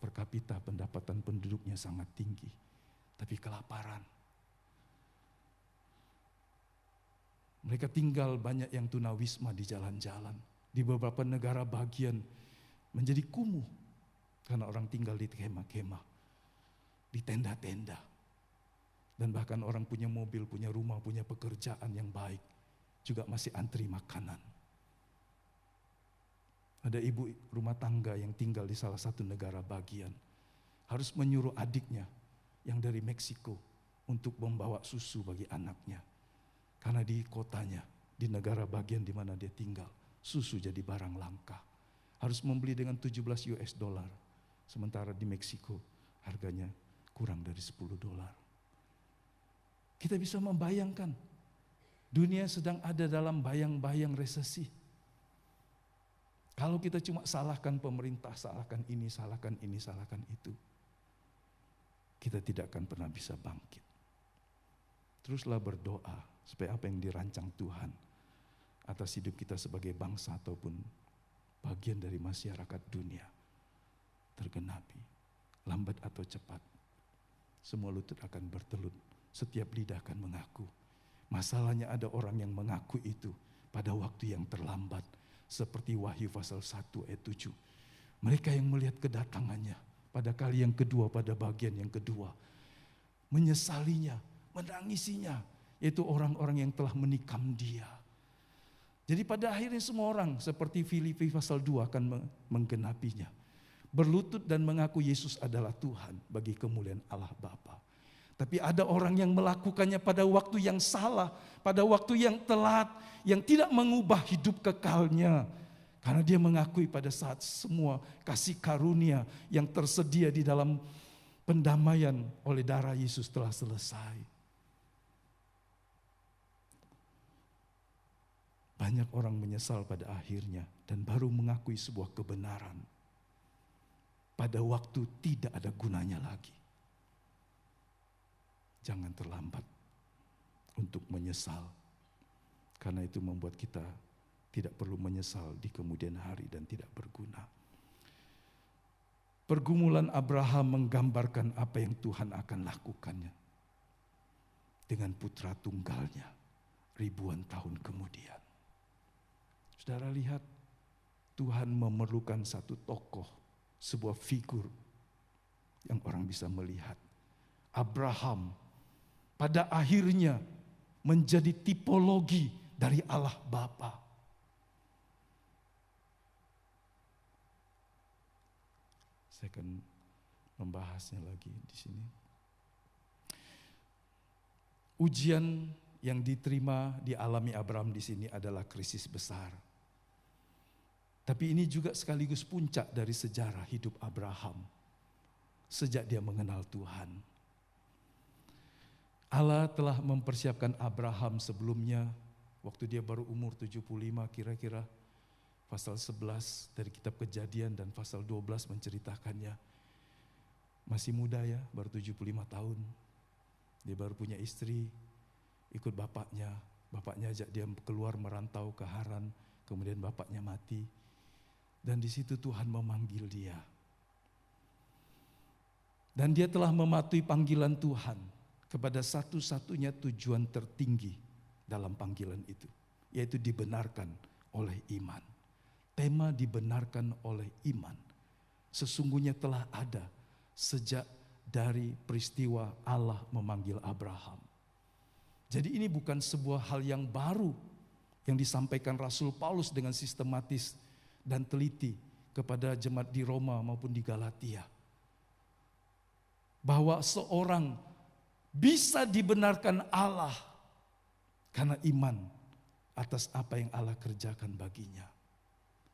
per kapita pendapatan penduduknya sangat tinggi, tapi kelaparan. Mereka tinggal banyak yang tunawisma di jalan-jalan. Di beberapa negara bagian menjadi kumuh karena orang tinggal di kemah-kemah, di tenda-tenda. Dan bahkan orang punya mobil, punya rumah, punya pekerjaan yang baik, juga masih antri makanan. Ada ibu rumah tangga yang tinggal di salah satu negara bagian, harus menyuruh adiknya yang dari Meksiko untuk membawa susu bagi anaknya. Karena di kotanya, di negara bagian di mana dia tinggal, susu jadi barang langka. Harus membeli dengan $17. Sementara di Meksiko harganya kurang dari $10. Kita bisa membayangkan, dunia sedang ada dalam bayang-bayang resesi. Kalau kita cuma salahkan pemerintah, salahkan ini, salahkan ini, salahkan itu, kita tidak akan pernah bisa bangkit. Teruslah berdoa supaya apa yang dirancang Tuhan atas hidup kita sebagai bangsa ataupun bagian dari masyarakat dunia tergenapi. Lambat atau cepat, semua lutut akan bertelut, setiap lidah akan mengaku. Masalahnya ada orang yang mengaku itu pada waktu yang terlambat. Seperti Wahyu pasal 1 ayat 7. Mereka yang melihat kedatangannya pada kali yang kedua, pada bagian yang kedua, menyesalinya, menangisinya, yaitu orang-orang yang telah menikam dia. Jadi pada akhirnya semua orang seperti Filipi pasal 2 akan menggenapinya. Berlutut dan mengaku Yesus adalah Tuhan bagi kemuliaan Allah Bapa. Tapi ada orang yang melakukannya pada waktu yang salah, pada waktu yang telat, yang tidak mengubah hidup kekalnya. Karena dia mengakui pada saat semua kasih karunia yang tersedia di dalam pendamaian oleh darah Yesus telah selesai. Banyak orang menyesal pada akhirnya dan baru mengakui sebuah kebenaran. Pada waktu tidak ada gunanya lagi. Jangan terlambat untuk menyesal. Karena itu membuat kita tidak perlu menyesal di kemudian hari dan tidak berguna. Pergumulan Abraham menggambarkan apa yang Tuhan akan lakukannya dengan putra tunggalnya ribuan tahun kemudian. Saudara lihat, Tuhan memerlukan satu tokoh, sebuah figur yang orang bisa melihat. Abraham pada akhirnya menjadi tipologi dari Allah Bapa. Saya akan membahasnya lagi di sini. Ujian yang diterima, dialami Abraham di sini adalah krisis besar. Tapi ini juga sekaligus puncak dari sejarah hidup Abraham sejak dia mengenal Tuhan. Allah telah mempersiapkan Abraham sebelumnya waktu dia baru umur 75 kira-kira. Pasal 11 dari kitab Kejadian dan pasal 12 menceritakannya. Masih muda ya, baru 75 tahun. Dia baru punya istri, ikut bapaknya. Bapaknya ajak dia keluar merantau ke Haran, kemudian bapaknya mati. Dan di situ Tuhan memanggil dia. Dan dia telah mematuhi panggilan Tuhan kepada satu-satunya tujuan tertinggi dalam panggilan itu, yaitu dibenarkan oleh iman. Tema dibenarkan oleh iman sesungguhnya telah ada sejak dari peristiwa Allah memanggil Abraham. Jadi ini bukan sebuah hal yang baru yang disampaikan Rasul Paulus dengan sistematis dan teliti kepada jemaat di Roma maupun di Galatia. Bahwa seorang bisa dibenarkan Allah karena iman atas apa yang Allah kerjakan baginya.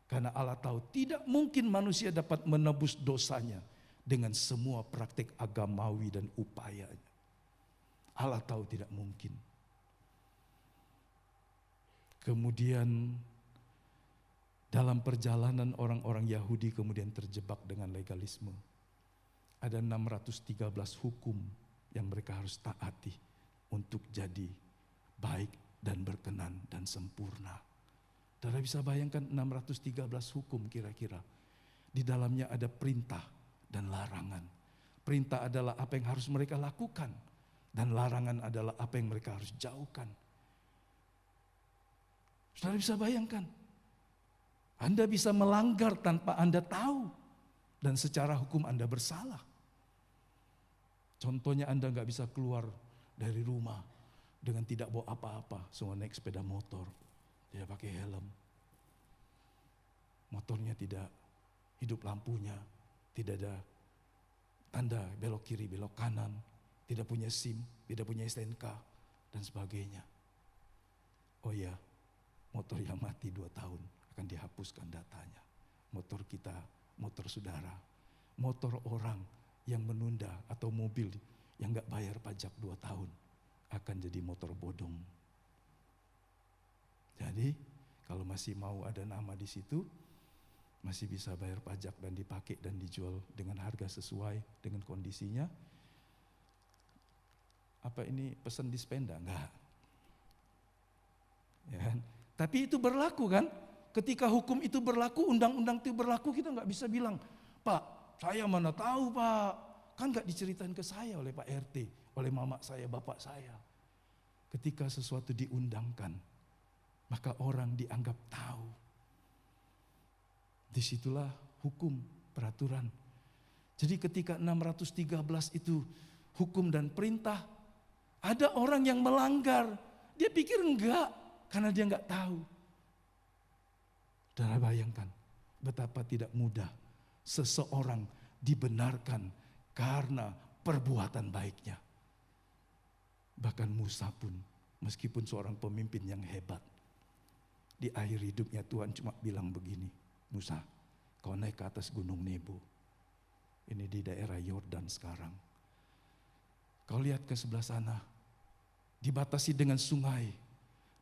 Karena Allah tahu tidak mungkin manusia dapat menebus dosanya dengan semua praktik agamawi dan upayanya. Allah tahu tidak mungkin. Kemudian dalam perjalanan orang-orang Yahudi kemudian terjebak dengan legalisme. Ada 613 hukum yang mereka harus taati untuk jadi baik dan berkenan dan sempurna. Saudara bisa bayangkan 613 hukum kira-kira. Di dalamnya ada perintah dan larangan. Perintah adalah apa yang harus mereka lakukan. Dan larangan adalah apa yang mereka harus jauhkan. Saudara bisa bayangkan. Anda bisa melanggar tanpa Anda tahu. Dan secara hukum Anda bersalah. Contohnya Anda gak bisa keluar dari rumah dengan tidak bawa apa-apa. Semua naik sepeda motor. Tidak pakai helm. Motornya tidak hidup lampunya. Tidak ada tanda belok kiri, belok kanan. Tidak punya SIM, tidak punya STNK dan sebagainya. Oh ya, motor yang mati 2 tahun akan dihapuskan datanya. Motor kita, motor saudara. Motor orang yang menunda atau mobil yang gak bayar pajak 2 tahun akan jadi motor bodong. Jadi kalau masih mau ada nama di situ, masih bisa bayar pajak dan dipakai dan dijual dengan harga sesuai dengan kondisinya. Apa ini pesan dispenda? Enggak. Ya kan? Tapi itu berlaku kan? Ketika hukum itu berlaku, undang-undang itu berlaku, kita nggak bisa bilang, Pak, saya mana tahu Pak. Kan nggak diceritain ke saya oleh Pak RT, oleh mama saya, bapak saya. Ketika sesuatu diundangkan, maka orang dianggap tahu. Disitulah hukum, peraturan. Jadi ketika 613 itu hukum dan perintah, ada orang yang melanggar. Dia pikir enggak, karena dia enggak tahu. Saudara bayangkan betapa tidak mudah seseorang dibenarkan karena perbuatan baiknya. Bahkan Musa pun, meskipun seorang pemimpin yang hebat, di akhir hidupnya Tuhan cuma bilang begini, Musa, kau naik ke atas gunung Nebo. Ini di daerah Yordan sekarang. Kau lihat ke sebelah sana, dibatasi dengan sungai.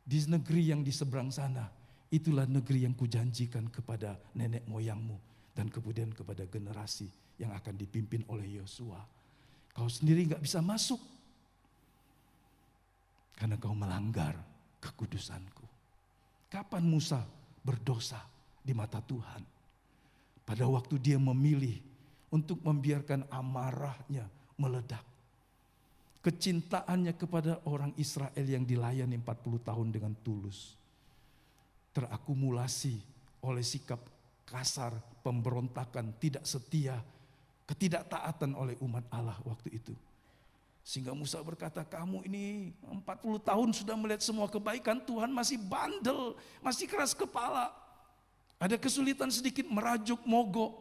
Di negeri yang di seberang sana, itulah negeri yang kujanjikan kepada nenek moyangmu dan kemudian kepada generasi yang akan dipimpin oleh Yosua. Kau sendiri gak bisa masuk karena kau melanggar kekudusanku. Kapan Musa berdosa di mata Tuhan? Pada waktu dia memilih untuk membiarkan amarahnya meledak. Kecintaannya kepada orang Israel yang dilayani 40 tahun dengan tulus terakumulasi oleh sikap kasar, pemberontakan, tidak setia, ketidaktaatan oleh umat Allah waktu itu. Sehingga Musa berkata, kamu ini 40 tahun sudah melihat semua kebaikan Tuhan, masih bandel, masih keras kepala. Ada kesulitan sedikit merajuk, mogok,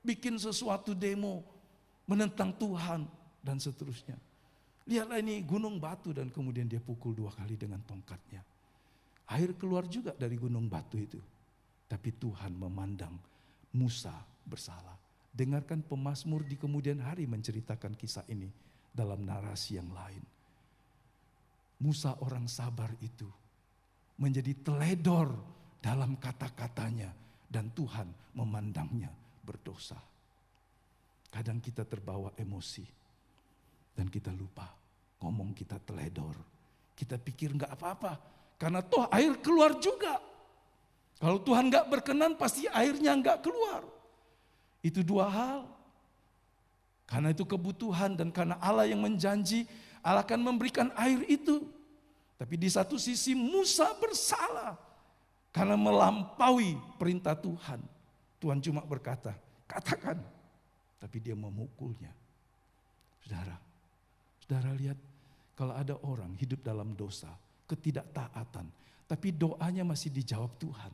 bikin sesuatu demo, menentang Tuhan dan seterusnya. Lihatlah ini gunung batu dan kemudian dia pukul 2 kali dengan tongkatnya. Air keluar juga dari gunung batu itu. Tapi Tuhan memandang Musa bersalah. Dengarkan pemazmur di kemudian hari menceritakan kisah ini dalam narasi yang lain. Musa orang sabar itu menjadi teledor dalam kata-katanya dan Tuhan memandangnya berdosa. Kadang kita terbawa emosi dan kita lupa ngomong kita teledor. Kita pikir gak apa-apa karena toh air keluar juga. Kalau Tuhan gak berkenan pasti airnya gak keluar. Itu 2 hal. Karena itu kebutuhan dan karena Allah yang menjanji Allah akan memberikan air itu. Tapi di satu sisi Musa bersalah karena melampaui perintah Tuhan. Tuhan cuma berkata, katakan. Tapi dia memukulnya. Saudara lihat kalau ada orang hidup dalam dosa, ketidaktaatan, tapi doanya masih dijawab Tuhan.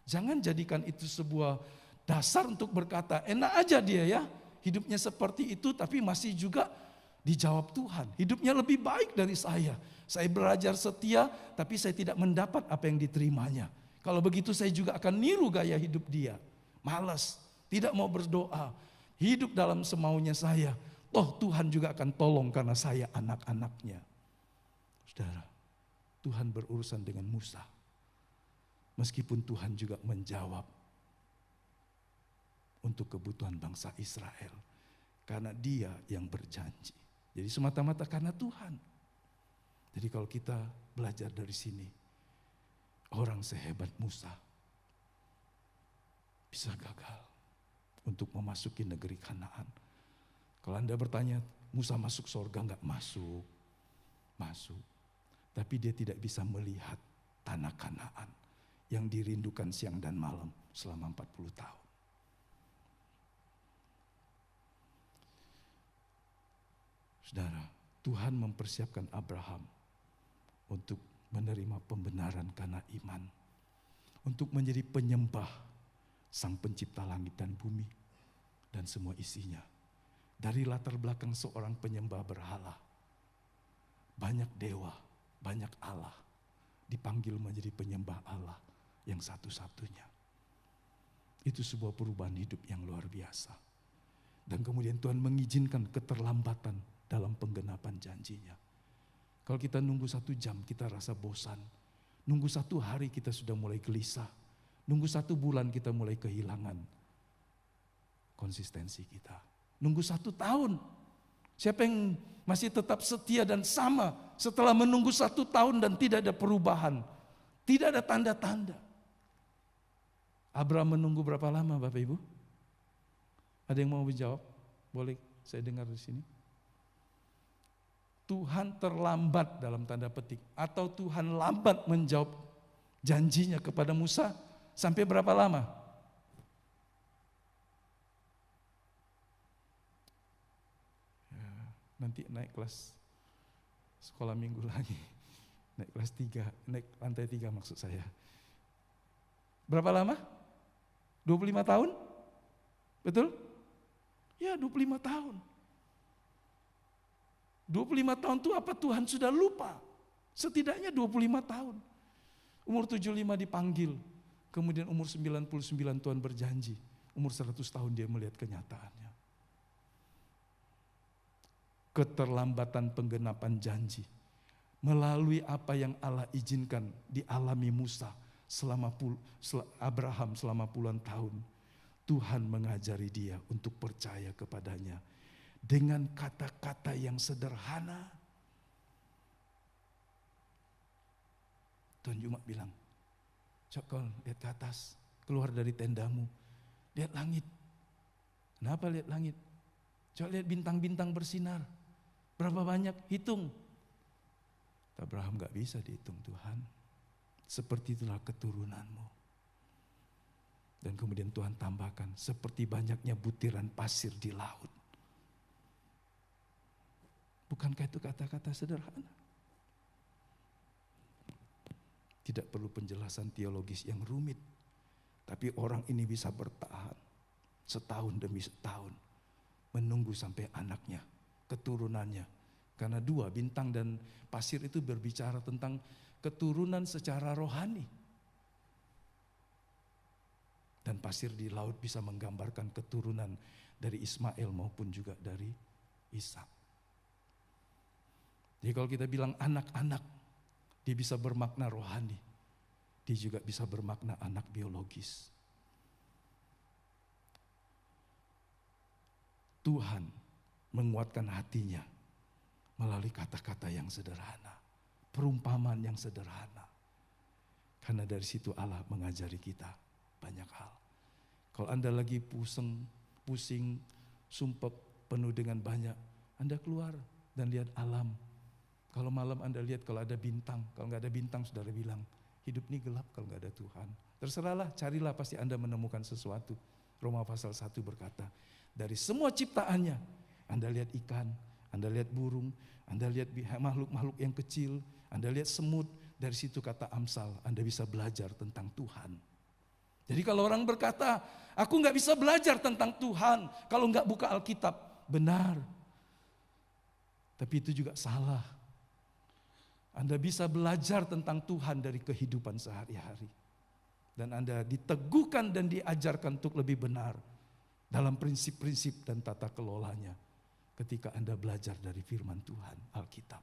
Jangan jadikan itu sebuah dasar untuk berkata, enak aja dia ya, hidupnya seperti itu tapi masih juga dijawab Tuhan. Hidupnya lebih baik dari saya. Saya belajar setia tapi saya tidak mendapat apa yang diterimanya. Kalau begitu saya juga akan niru gaya hidup dia. Malas, tidak mau berdoa, hidup dalam semaunya saya. Toh Tuhan juga akan tolong karena saya anak-anaknya. Saudara, Tuhan berurusan dengan Musa. Meskipun Tuhan juga menjawab untuk kebutuhan bangsa Israel. Karena dia yang berjanji. Jadi semata-mata karena Tuhan. Jadi kalau kita belajar dari sini, orang sehebat Musa bisa gagal untuk memasuki negeri Kanaan. Kalau Anda bertanya, Musa masuk surga enggak? Masuk. Masuk. Tapi dia tidak bisa melihat tanah Kanaan yang dirindukan siang dan malam selama 40 tahun. Saudara, Tuhan mempersiapkan Abraham untuk menerima pembenaran karena iman. Untuk menjadi penyembah Sang Pencipta langit dan bumi dan semua isinya. Dari latar belakang seorang penyembah berhala, banyak dewa, banyak Allah, dipanggil menjadi penyembah Allah yang satu-satunya. Itu sebuah perubahan hidup yang luar biasa. Dan kemudian Tuhan mengizinkan keterlambatan dalam penggenapan janjinya. Kalau kita nunggu 1 jam kita rasa bosan. Nunggu 1 hari kita sudah mulai gelisah. Nunggu 1 bulan kita mulai kehilangan konsistensi kita. Nunggu 1 tahun. Siapa yang masih tetap setia dan sama setelah menunggu 1 tahun dan tidak ada perubahan. Tidak ada tanda-tanda. Abraham menunggu berapa lama Bapak Ibu? Ada yang mau menjawab? Boleh saya dengar di sini? Tuhan terlambat dalam tanda petik. Atau Tuhan lambat menjawab janjinya kepada Musa. Sampai berapa lama? Nanti naik kelas sekolah minggu lagi. Naik kelas 3, naik lantai 3 maksud saya. Berapa lama? 25 tahun? Betul? Ya 25 tahun. 25 tahun itu apa Tuhan sudah lupa? Setidaknya 25 tahun. Umur 75 dipanggil, kemudian umur 99 Tuhan berjanji. Umur 100 tahun dia melihat kenyataannya. Keterlambatan penggenapan janji melalui apa yang Allah izinkan dialami Musa Abraham selama puluhan tahun. Tuhan mengajari dia untuk percaya kepadanya dengan kata-kata yang sederhana. Tuhan cuma bilang, "Cokol, lihat ke atas, keluar dari tendamu, lihat langit." Kenapa lihat langit? Coba lihat bintang-bintang bersinar. Berapa banyak? Hitung. Abraham gak bisa dihitung Tuhan. Seperti itulah keturunanmu. Dan kemudian Tuhan tambahkan, seperti banyaknya butiran pasir di laut. Bukankah itu kata-kata sederhana? Tidak perlu penjelasan teologis yang rumit. Tapi orang ini bisa bertahan setahun demi setahun. Menunggu sampai anaknya, keturunannya. Karena dua, bintang dan pasir itu berbicara tentang keturunan secara rohani. Dan pasir di laut bisa menggambarkan keturunan dari Ismail maupun juga dari Ishak. Jadi kalau kita bilang anak-anak, dia bisa bermakna rohani. Dia juga bisa bermakna anak biologis. Tuhan menguatkan hatinya melalui kata-kata yang sederhana, perumpamaan yang sederhana. Karena dari situ Allah mengajari kita banyak hal. Kalau Anda lagi pusing, sumpek, penuh dengan banyak, Anda keluar dan lihat alam. Kalau malam Anda lihat kalau ada bintang, kalau nggak ada bintang saudara bilang, hidup ini gelap kalau nggak ada Tuhan. Terserahlah, carilah, pasti Anda menemukan sesuatu. Roma pasal 1 berkata, dari semua ciptaannya, Anda lihat ikan, Anda lihat burung, Anda lihat makhluk-makhluk yang kecil, Anda lihat semut, dari situ kata Amsal, Anda bisa belajar tentang Tuhan. Jadi kalau orang berkata, aku nggak bisa belajar tentang Tuhan kalau nggak buka Alkitab, benar. Tapi itu juga salah. Anda bisa belajar tentang Tuhan dari kehidupan sehari-hari. Dan Anda diteguhkan dan diajarkan untuk lebih benar dalam prinsip-prinsip dan tata kelolanya ketika Anda belajar dari firman Tuhan, Alkitab.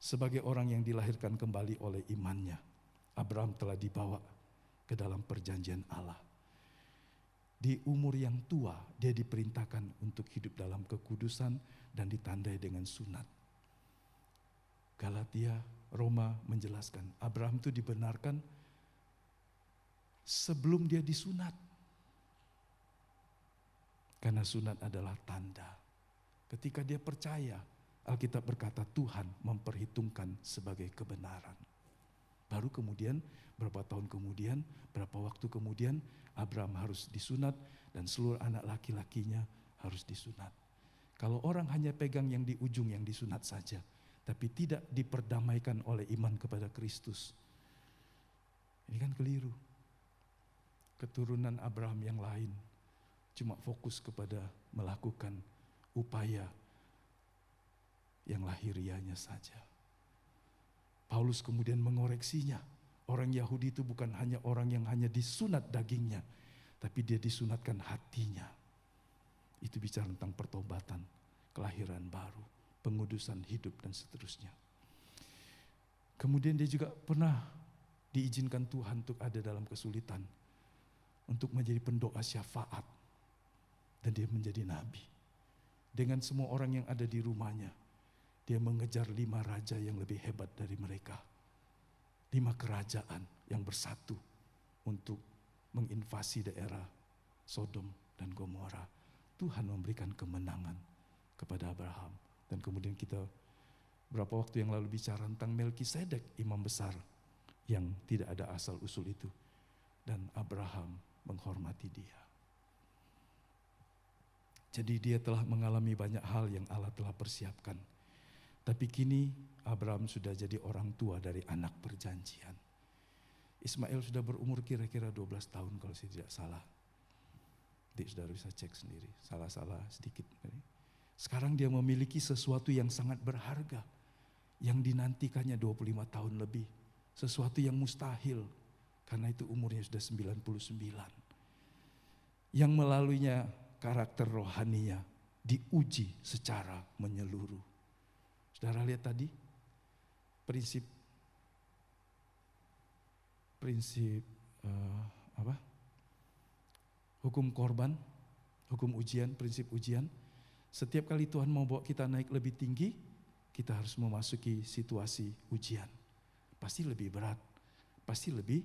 Sebagai orang yang dilahirkan kembali oleh imannya, Abraham telah dibawa ke dalam perjanjian Allah. Di umur yang tua, dia diperintahkan untuk hidup dalam kekudusan dan ditandai dengan sunat. Galatia, Roma menjelaskan, Abraham itu dibenarkan sebelum dia disunat. Karena sunat adalah tanda. Ketika dia percaya, Alkitab berkata Tuhan memperhitungkan sebagai kebenaran. Baru kemudian, berapa tahun kemudian, berapa waktu kemudian, Abraham harus disunat dan seluruh anak laki-lakinya harus disunat. Kalau orang hanya pegang yang di ujung yang disunat saja, tapi tidak diperdamaikan oleh iman kepada Kristus, ini kan keliru. Keturunan Abraham yang lain cuma fokus kepada melakukan upaya yang lahiriahnya saja. Paulus kemudian mengoreksinya. Orang Yahudi itu bukan hanya orang yang hanya disunat dagingnya, tapi dia disunatkan hatinya. Itu bicara tentang pertobatan, kelahiran baru, pengudusan hidup dan seterusnya. Kemudian dia juga pernah diizinkan Tuhan untuk ada dalam kesulitan, untuk menjadi pendoa syafaat. Dan dia menjadi nabi. Dengan semua orang yang ada di rumahnya, dia mengejar 5 raja yang lebih hebat dari mereka. 5 kerajaan yang bersatu untuk menginvasi daerah Sodom dan Gomora. Tuhan memberikan kemenangan kepada Abraham. Dan kemudian kita berapa waktu yang lalu bicara tentang Melkisedek, imam besar yang tidak ada asal usul itu. Dan Abraham menghormati dia. Jadi dia telah mengalami banyak hal yang Allah telah persiapkan. Tapi kini Abraham sudah jadi orang tua dari anak perjanjian. Ismail sudah berumur kira-kira 12 tahun kalau saya tidak salah. Saudara bisa cek sendiri, salah-salah sedikit. Sekarang dia memiliki sesuatu yang sangat berharga, yang dinantikannya 25 tahun lebih. Sesuatu yang mustahil, karena itu umurnya sudah 99. Yang melaluinya karakter rohaninya diuji secara menyeluruh. Saudara lihat tadi, prinsip hukum korban, hukum ujian, prinsip ujian. Setiap kali Tuhan mau bawa kita naik lebih tinggi, kita harus memasuki situasi ujian. Pasti lebih berat, pasti lebih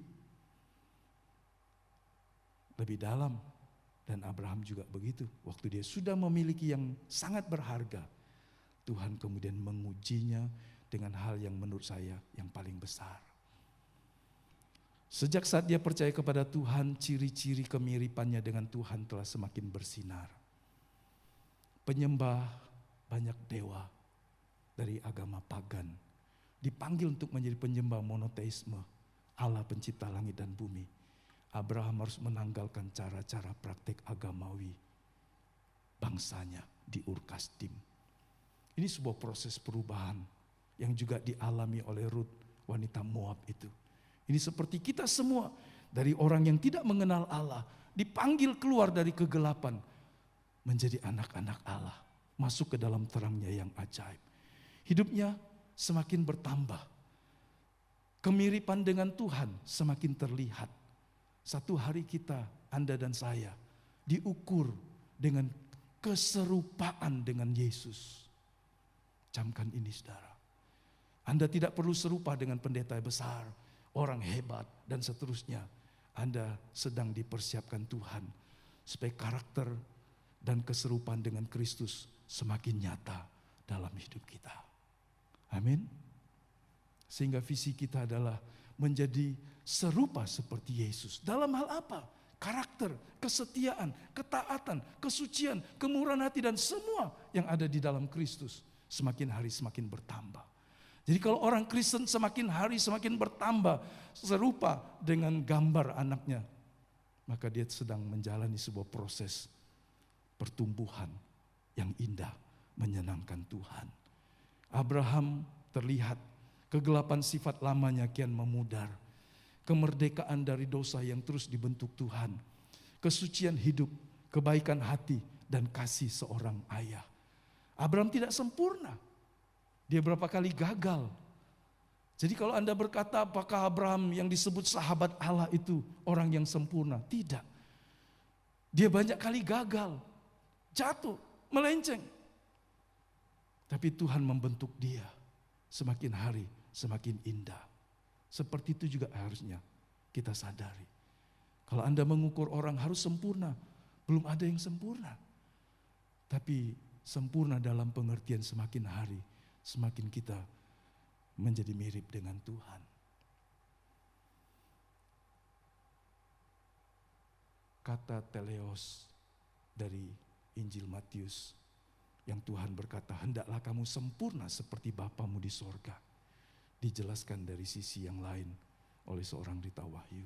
dalam. Dan Abraham juga begitu. Waktu dia sudah memiliki yang sangat berharga, Tuhan kemudian mengujinya dengan hal yang menurut saya yang paling besar. Sejak saat dia percaya kepada Tuhan, ciri-ciri kemiripannya dengan Tuhan telah semakin bersinar. Penyembah banyak dewa dari agama pagan dipanggil untuk menjadi penyembah monoteisme, Allah pencipta langit dan bumi. Abraham harus menanggalkan cara-cara praktik agamawi bangsanya di Ur Kasdim. Ini sebuah proses perubahan yang juga dialami oleh Ruth, wanita Moab itu. Ini seperti kita semua, dari orang yang tidak mengenal Allah, dipanggil keluar dari kegelapan menjadi anak-anak Allah, masuk ke dalam terangnya yang ajaib. Hidupnya semakin bertambah, kemiripan dengan Tuhan semakin terlihat. Satu hari kita, Anda dan saya, diukur dengan keserupaan dengan Yesus. Camkan ini saudara. Anda tidak perlu serupa dengan pendeta besar, orang hebat dan seterusnya. Anda sedang dipersiapkan Tuhan supaya karakter dan keserupaan dengan Kristus semakin nyata dalam hidup kita. Amin. Sehingga visi kita adalah menjadi serupa seperti Yesus. Dalam hal apa? Karakter, kesetiaan, ketaatan, kesucian, kemurahan hati dan semua yang ada di dalam Kristus semakin hari semakin bertambah. Jadi kalau orang Kristen semakin hari semakin bertambah serupa dengan gambar anaknya, maka dia sedang menjalani sebuah proses pertumbuhan yang indah, menyenangkan Tuhan. Abraham terlihat kegelapan sifat lamanya kian memudar. Kemerdekaan dari dosa yang terus dibentuk Tuhan. Kesucian hidup, kebaikan hati, dan kasih seorang ayah. Abraham tidak sempurna. Dia berapa kali gagal. Jadi kalau Anda berkata apakah Abraham yang disebut sahabat Allah itu orang yang sempurna? Tidak. Dia banyak kali gagal, jatuh, melenceng. Tapi Tuhan membentuk dia semakin hari semakin indah. Seperti itu juga harusnya kita sadari. Kalau Anda mengukur orang harus sempurna, belum ada yang sempurna. Tapi sempurna dalam pengertian semakin hari, semakin kita menjadi mirip dengan Tuhan. Kata teleos dari Injil Matius yang Tuhan berkata, hendaklah kamu sempurna seperti Bapamu di sorga. Dijelaskan dari sisi yang lain oleh seorang Rita Wahyu.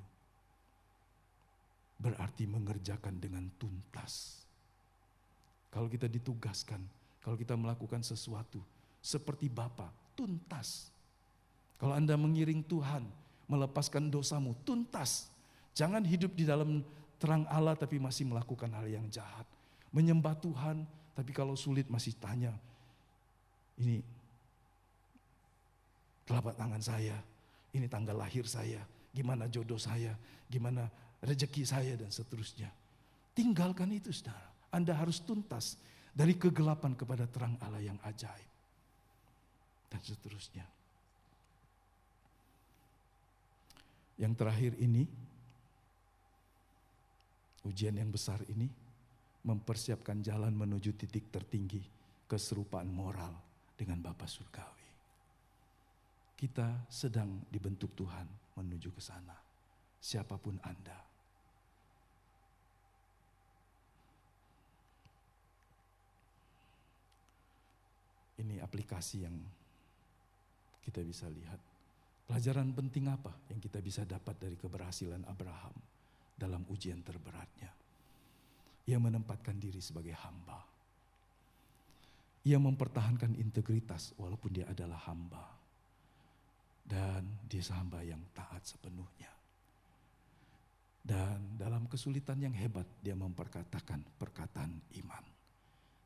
Berarti mengerjakan dengan tuntas. Kalau kita ditugaskan, kalau kita melakukan sesuatu seperti Bapa, tuntas. Kalau Anda mengiring Tuhan, melepaskan dosamu, tuntas. Jangan hidup di dalam terang Allah tapi masih melakukan hal yang jahat. Menyembah Tuhan, tapi kalau sulit masih tanya, ini telapak tangan saya, ini tanggal lahir saya, gimana jodoh saya, gimana rezeki saya dan seterusnya. Tinggalkan itu saudara. Anda harus tuntas dari kegelapan kepada terang Allah yang ajaib. Dan seterusnya. Yang terakhir ini, ujian yang besar ini, mempersiapkan jalan menuju titik tertinggi keserupaan moral dengan Bapa Surgawi. Kita sedang dibentuk Tuhan menuju ke sana. Siapapun Anda. Ini aplikasi yang kita bisa lihat. Pelajaran penting apa yang kita bisa dapat dari keberhasilan Abraham dalam ujian terberatnya? Ia menempatkan diri sebagai hamba. ia mempertahankan integritas walaupun dia adalah hamba. Dan dia hamba yang taat sepenuhnya. Dan dalam kesulitan yang hebat dia memperkatakan perkataan iman.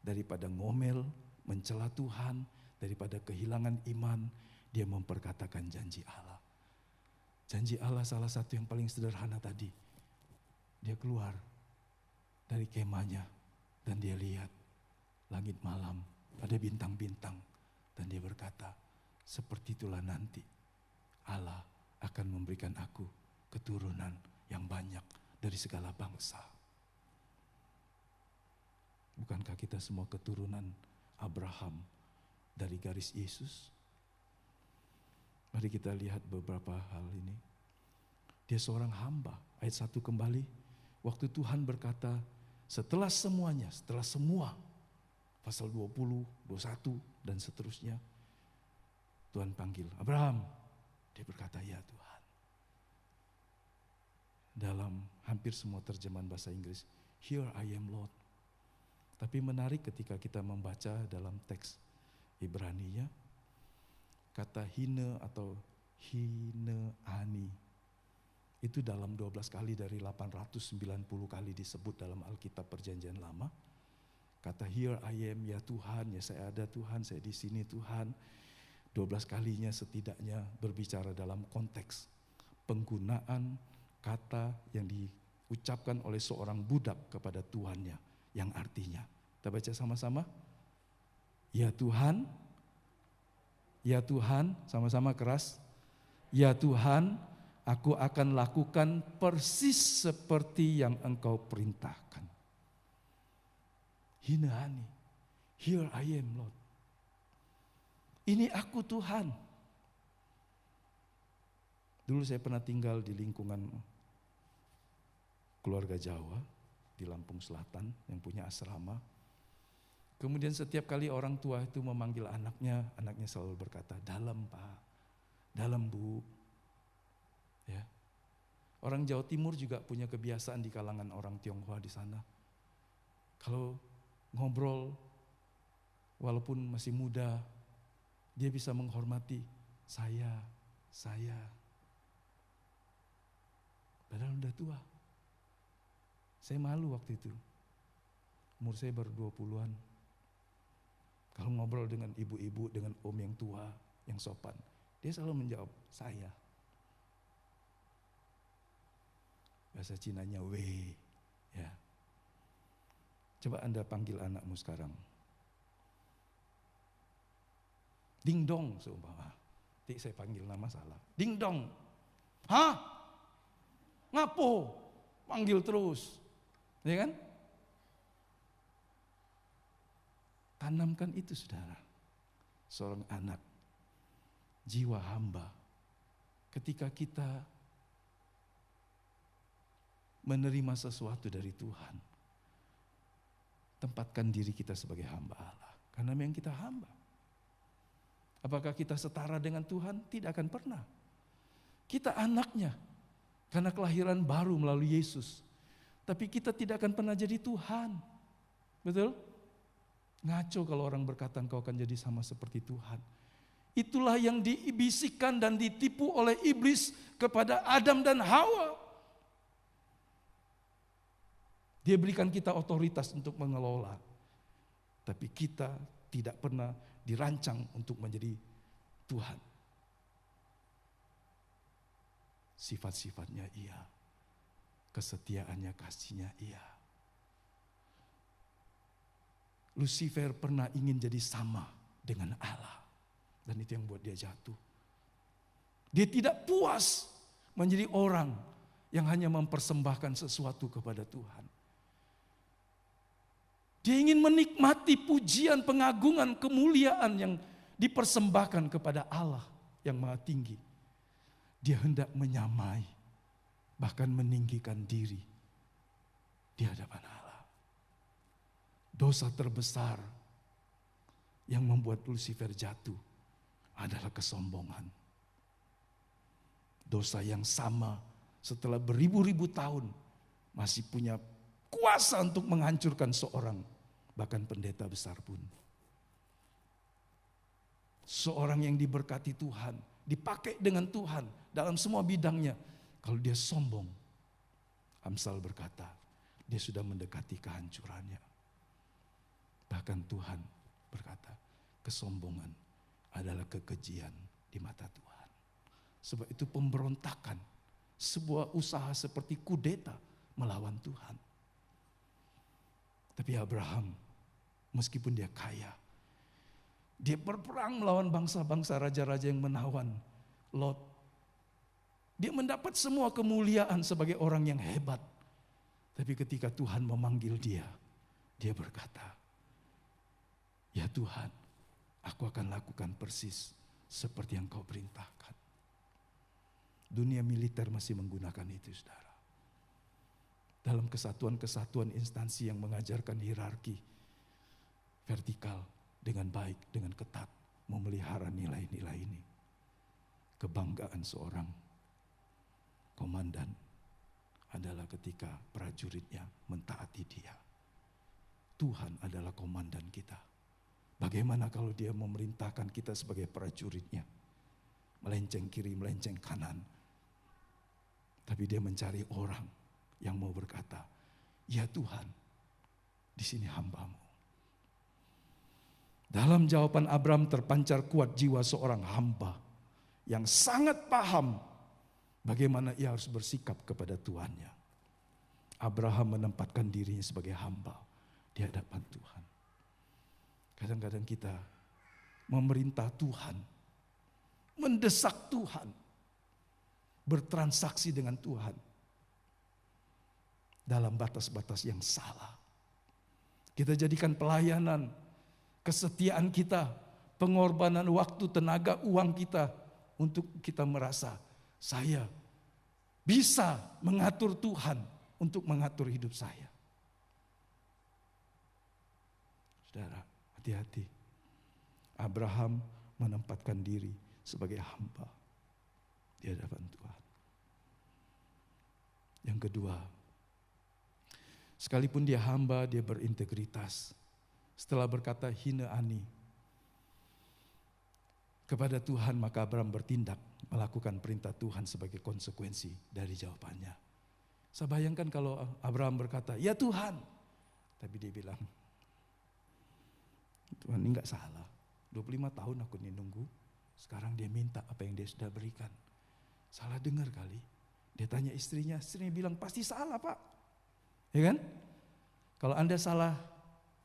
Daripada ngomel, mencela Tuhan, daripada kehilangan iman, dia memperkatakan janji Allah. Janji Allah salah satu yang paling sederhana tadi. Dia keluar dari kemahnya dan dia lihat langit malam, ada bintang-bintang. Dan dia berkata, seperti itulah nanti Allah akan memberikan aku keturunan yang banyak dari segala bangsa. Bukankah kita semua keturunan Abraham dari garis Yesus? Mari kita lihat beberapa hal ini. Dia seorang hamba. Ayat 1 kembali. Waktu Tuhan berkata, setelah semuanya, setelah semua. Pasal 20, 21 dan seterusnya. Tuhan panggil, Abraham. Dia berkata, ya Tuhan. Dalam hampir semua terjemahan bahasa Inggris, here I am Lord. Tapi menarik ketika kita membaca dalam teks Ibrani-nya, kata hine atau hineani itu dalam 12 kali dari 890 kali disebut dalam Alkitab Perjanjian Lama. Kata here I am, ya Tuhan, ya saya ada Tuhan, saya di sini Tuhan. 12 kalinya setidaknya berbicara dalam konteks penggunaan kata yang diucapkan oleh seorang budak kepada Tuhannya. Yang artinya, kita baca sama-sama. Ya Tuhan, sama-sama keras. Ya Tuhan, aku akan lakukan persis seperti yang Engkau perintahkan. Hinehani, here I am Lord. Ini aku Tuhan. Dulu saya pernah tinggal di lingkungan keluarga Jawa di Lampung Selatan yang punya asrama. Kemudian setiap kali orang tua itu memanggil anaknya selalu berkata, dalam Pak, dalam Bu. Ya. Orang Jawa Timur juga punya kebiasaan di kalangan orang Tionghoa di sana. Kalau ngobrol, walaupun masih muda, dia bisa menghormati saya. Padahal udah tua. Saya malu waktu itu. Umur saya baru 20-an. Kalau ngobrol dengan ibu-ibu, dengan om yang tua, yang sopan, dia selalu menjawab, saya. Bahasa Cinanya wei. Ya. Coba Anda panggil anakmu sekarang. Ding dong, seumpama. Saya panggil nama salah. Ding dong. Hah? Ngapo? Panggil terus. Ya kan? Tanamkan itu saudara. Seorang anak. Jiwa hamba. Ketika kita menerima sesuatu dari Tuhan. Tempatkan diri kita sebagai hamba Allah. Karena memang kita hamba. Apakah kita setara dengan Tuhan? Tidak akan pernah. Kita anaknya. Karena kelahiran baru melalui Yesus. Tapi kita tidak akan pernah jadi Tuhan. Betul? Ngaco kalau orang berkata engkau akan jadi sama seperti Tuhan. Itulah yang dibisikkan dan ditipu oleh iblis kepada Adam dan Hawa. Dia berikan kita otoritas untuk mengelola. Tapi kita tidak pernah dirancang untuk menjadi Tuhan. Sifat-sifatnya iya. Kesetiaannya, kasihnya iya. Lucifer pernah ingin jadi sama dengan Allah. Dan itu yang buat dia jatuh. Dia tidak puas menjadi orang yang hanya mempersembahkan sesuatu kepada Tuhan. Dia ingin menikmati pujian, pengagungan, kemuliaan yang dipersembahkan kepada Allah yang Maha Tinggi. Dia hendak menyamai, bahkan meninggikan diri di hadapan Allah. Dosa terbesar yang membuat Lucifer jatuh adalah kesombongan. Dosa yang sama setelah beribu-ribu tahun masih punya kuasa untuk menghancurkan seorang, bahkan pendeta besar pun. Seorang yang diberkati Tuhan, dipakai dengan Tuhan dalam semua bidangnya. Kalau dia sombong, Amsal berkata, dia sudah mendekati kehancurannya. Bahkan Tuhan berkata, kesombongan adalah kekejian di mata Tuhan. Sebab itu pemberontakan, sebuah usaha seperti kudeta melawan Tuhan. Tapi Abraham, meskipun dia kaya, dia berperang melawan bangsa-bangsa, raja-raja yang menawan Lot. Dia mendapat semua kemuliaan sebagai orang yang hebat. Tapi ketika Tuhan memanggil dia, dia berkata, ya Tuhan, aku akan lakukan persis seperti yang kau perintahkan. Dunia militer masih menggunakan itu, saudara. Dalam kesatuan-kesatuan instansi yang mengajarkan hierarki vertikal dengan baik, dengan ketat, memelihara nilai-nilai ini. Kebanggaan seorang komandan adalah ketika prajuritnya mentaati dia. Tuhan adalah komandan kita. Bagaimana kalau dia memerintahkan kita sebagai prajuritnya? Melenceng kiri, melenceng kanan. Tapi dia mencari orang yang mau berkata, ya Tuhan, di sini hamba-Mu. Dalam jawaban Abraham terpancar kuat jiwa seorang hamba yang sangat paham bagaimana ia harus bersikap kepada tuannya. Abraham menempatkan dirinya sebagai hamba di hadapan Tuhan. Kadang-kadang kita memerintah Tuhan, mendesak Tuhan, bertransaksi dengan Tuhan dalam batas-batas yang salah. Kita jadikan pelayanan, kesetiaan kita, pengorbanan waktu, tenaga, uang kita untuk kita merasa saya bisa mengatur Tuhan untuk mengatur hidup saya. Saudara, hati-hati. Abraham menempatkan diri sebagai hamba di hadapan Tuhan. Yang kedua, sekalipun dia hamba, dia berintegritas. Setelah berkata hina ani kepada Tuhan, maka Abraham bertindak melakukan perintah Tuhan sebagai konsekuensi dari jawabannya. Saya bayangkan kalau Abraham berkata, ya Tuhan. Tapi dia bilang, Tuhan ini gak salah. 25 tahun aku ini nunggu. Sekarang dia minta apa yang dia sudah berikan. Salah dengar kali. Dia tanya istrinya bilang pasti salah Pak. Ya kan? Kalau Anda salah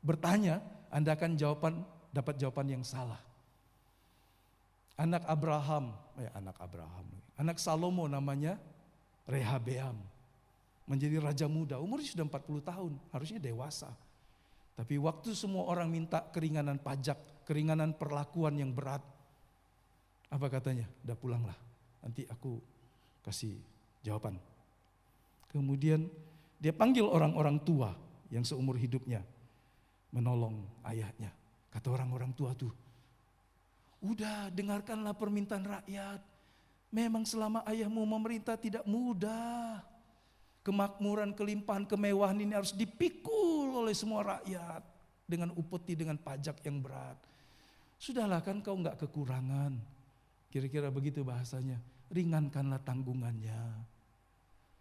bertanya, Anda akan dapat jawaban yang salah. Anak Salomo namanya Rehabeam. Menjadi raja muda, umurnya sudah 40 tahun, harusnya dewasa. Tapi waktu semua orang minta keringanan pajak, keringanan perlakuan yang berat, apa katanya? Udah pulanglah, nanti aku kasih jawaban. Kemudian dia panggil orang-orang tua yang seumur hidupnya menolong ayahnya. Kata orang-orang tua tuh, udah dengarkanlah permintaan rakyat. Memang selama ayahmu memerintah tidak mudah. Kemakmuran, kelimpahan, kemewahan ini harus dipikul oleh semua rakyat. Dengan upeti, dengan pajak yang berat. Sudahlah kan kau enggak kekurangan. Kira-kira begitu bahasanya. Ringankanlah tanggungannya.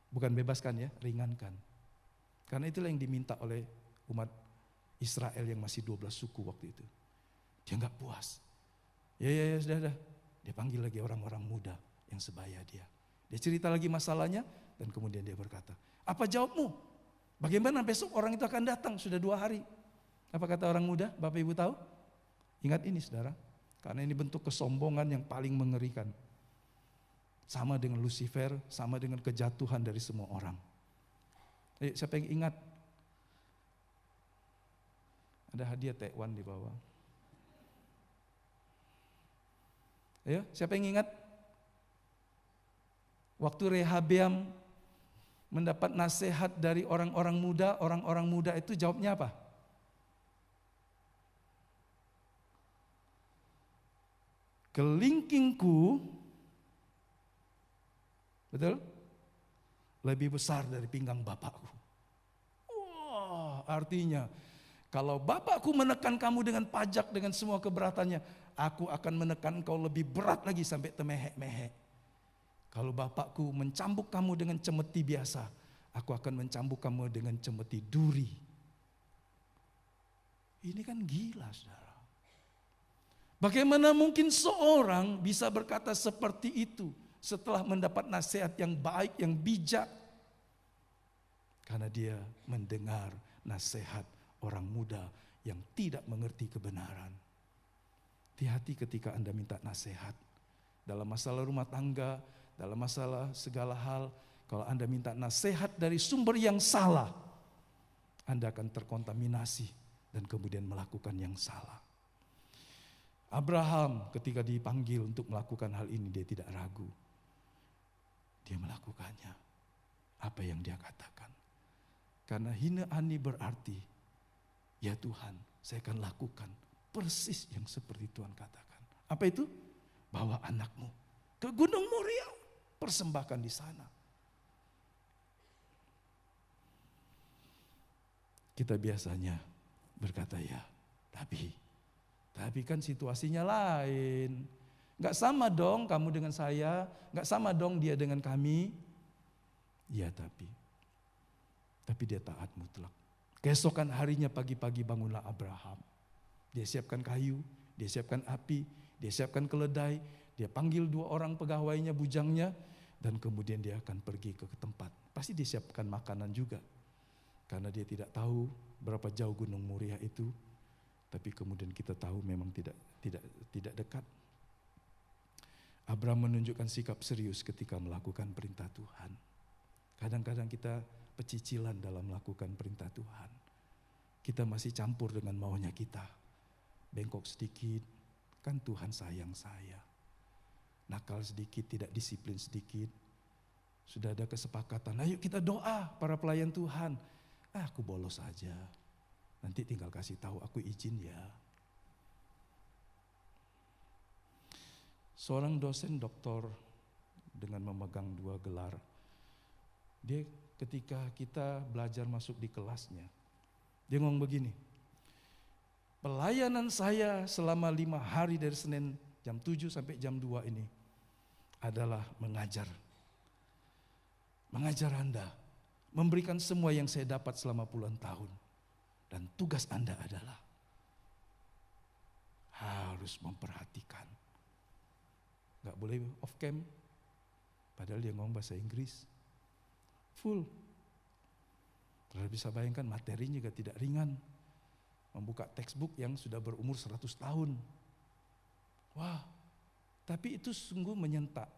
Bukan bebaskan ya, ringankan. Karena itulah yang diminta oleh umat Israel yang masih 12 suku waktu itu. Dia enggak puas. Ya sudah. Dia panggil lagi orang-orang muda yang sebaya dia. Dia cerita lagi masalahnya dan kemudian dia berkata, apa jawabmu? Bagaimana besok orang itu akan datang? Sudah 2 hari. Apa kata orang muda? Bapak Ibu tahu? Ingat ini saudara, karena ini bentuk kesombongan yang paling mengerikan. Sama dengan Lucifer, sama dengan kejatuhan dari semua orang. Siapa yang ingat? Ada hadiah Taiwan di bawah. Ayo, siapa yang ingat? Waktu Rehabeam mendapat nasihat dari orang-orang muda itu jawabnya apa? Kelingkingku, betul? Lebih besar dari pinggang bapakku. Wah, artinya kalau bapakku menekan kamu dengan pajak, dengan semua keberatannya, aku akan menekan kau lebih berat lagi sampai temehek-mehek. Kalau bapakku mencambuk kamu dengan cemeti biasa, aku akan mencambuk kamu dengan cemeti duri. Ini kan gila, saudara. Bagaimana mungkin seorang bisa berkata seperti itu setelah mendapat nasihat yang baik, yang bijak? Karena dia mendengar nasihat orang muda yang tidak mengerti kebenaran. Hati-hati ketika Anda minta nasihat. Dalam masalah rumah tangga, dalam masalah segala hal, kalau Anda minta nasihat dari sumber yang salah, Anda akan terkontaminasi dan kemudian melakukan yang salah. Abraham ketika dipanggil untuk melakukan hal ini, dia tidak ragu. Dia melakukannya. Apa yang dia katakan. Karena hina ani berarti, ya Tuhan, saya akan lakukan persis yang seperti Tuhan katakan. Apa itu? Bawa anakmu ke Gunung Moria, persembahkan di sana. Kita biasanya berkata ya, tapi kan situasinya lain. Gak sama dong kamu dengan saya, gak sama dong dia dengan kami. Ya tapi dia taat mutlak. Keesokan harinya pagi-pagi bangunlah Abraham. Dia siapkan kayu, dia siapkan api, dia siapkan keledai, dia panggil 2 orang pegawainya, bujangnya, dan kemudian dia akan pergi ke tempat. Pasti dia siapkan makanan juga. Karena dia tidak tahu berapa jauh Gunung Moria itu, tapi kemudian kita tahu memang tidak dekat. Abraham menunjukkan sikap serius ketika melakukan perintah Tuhan. Kadang-kadang kita pecicilan dalam melakukan perintah Tuhan. Kita masih campur dengan maunya kita. Bengkok sedikit, kan Tuhan sayang saya. Nakal sedikit, tidak disiplin sedikit. Sudah ada kesepakatan, ayo kita doa para pelayan Tuhan. Aku bolos saja. Nanti tinggal kasih tahu aku izin ya. Seorang dosen doktor dengan memegang 2 gelar. Dia ketika kita belajar masuk di kelasnya, dia ngomong begini, pelayanan saya selama 5 hari dari Senin jam 7 sampai jam 2 ini adalah mengajar Anda, memberikan semua yang saya dapat selama puluhan tahun. Dan tugas Anda adalah harus memperhatikan. Gak boleh off cam, padahal dia ngomong bahasa Inggris. Full. Terus bisa bayangkan materinya juga tidak ringan. Membuka textbook yang sudah berumur 100 tahun. Wah, tapi itu sungguh menyentak.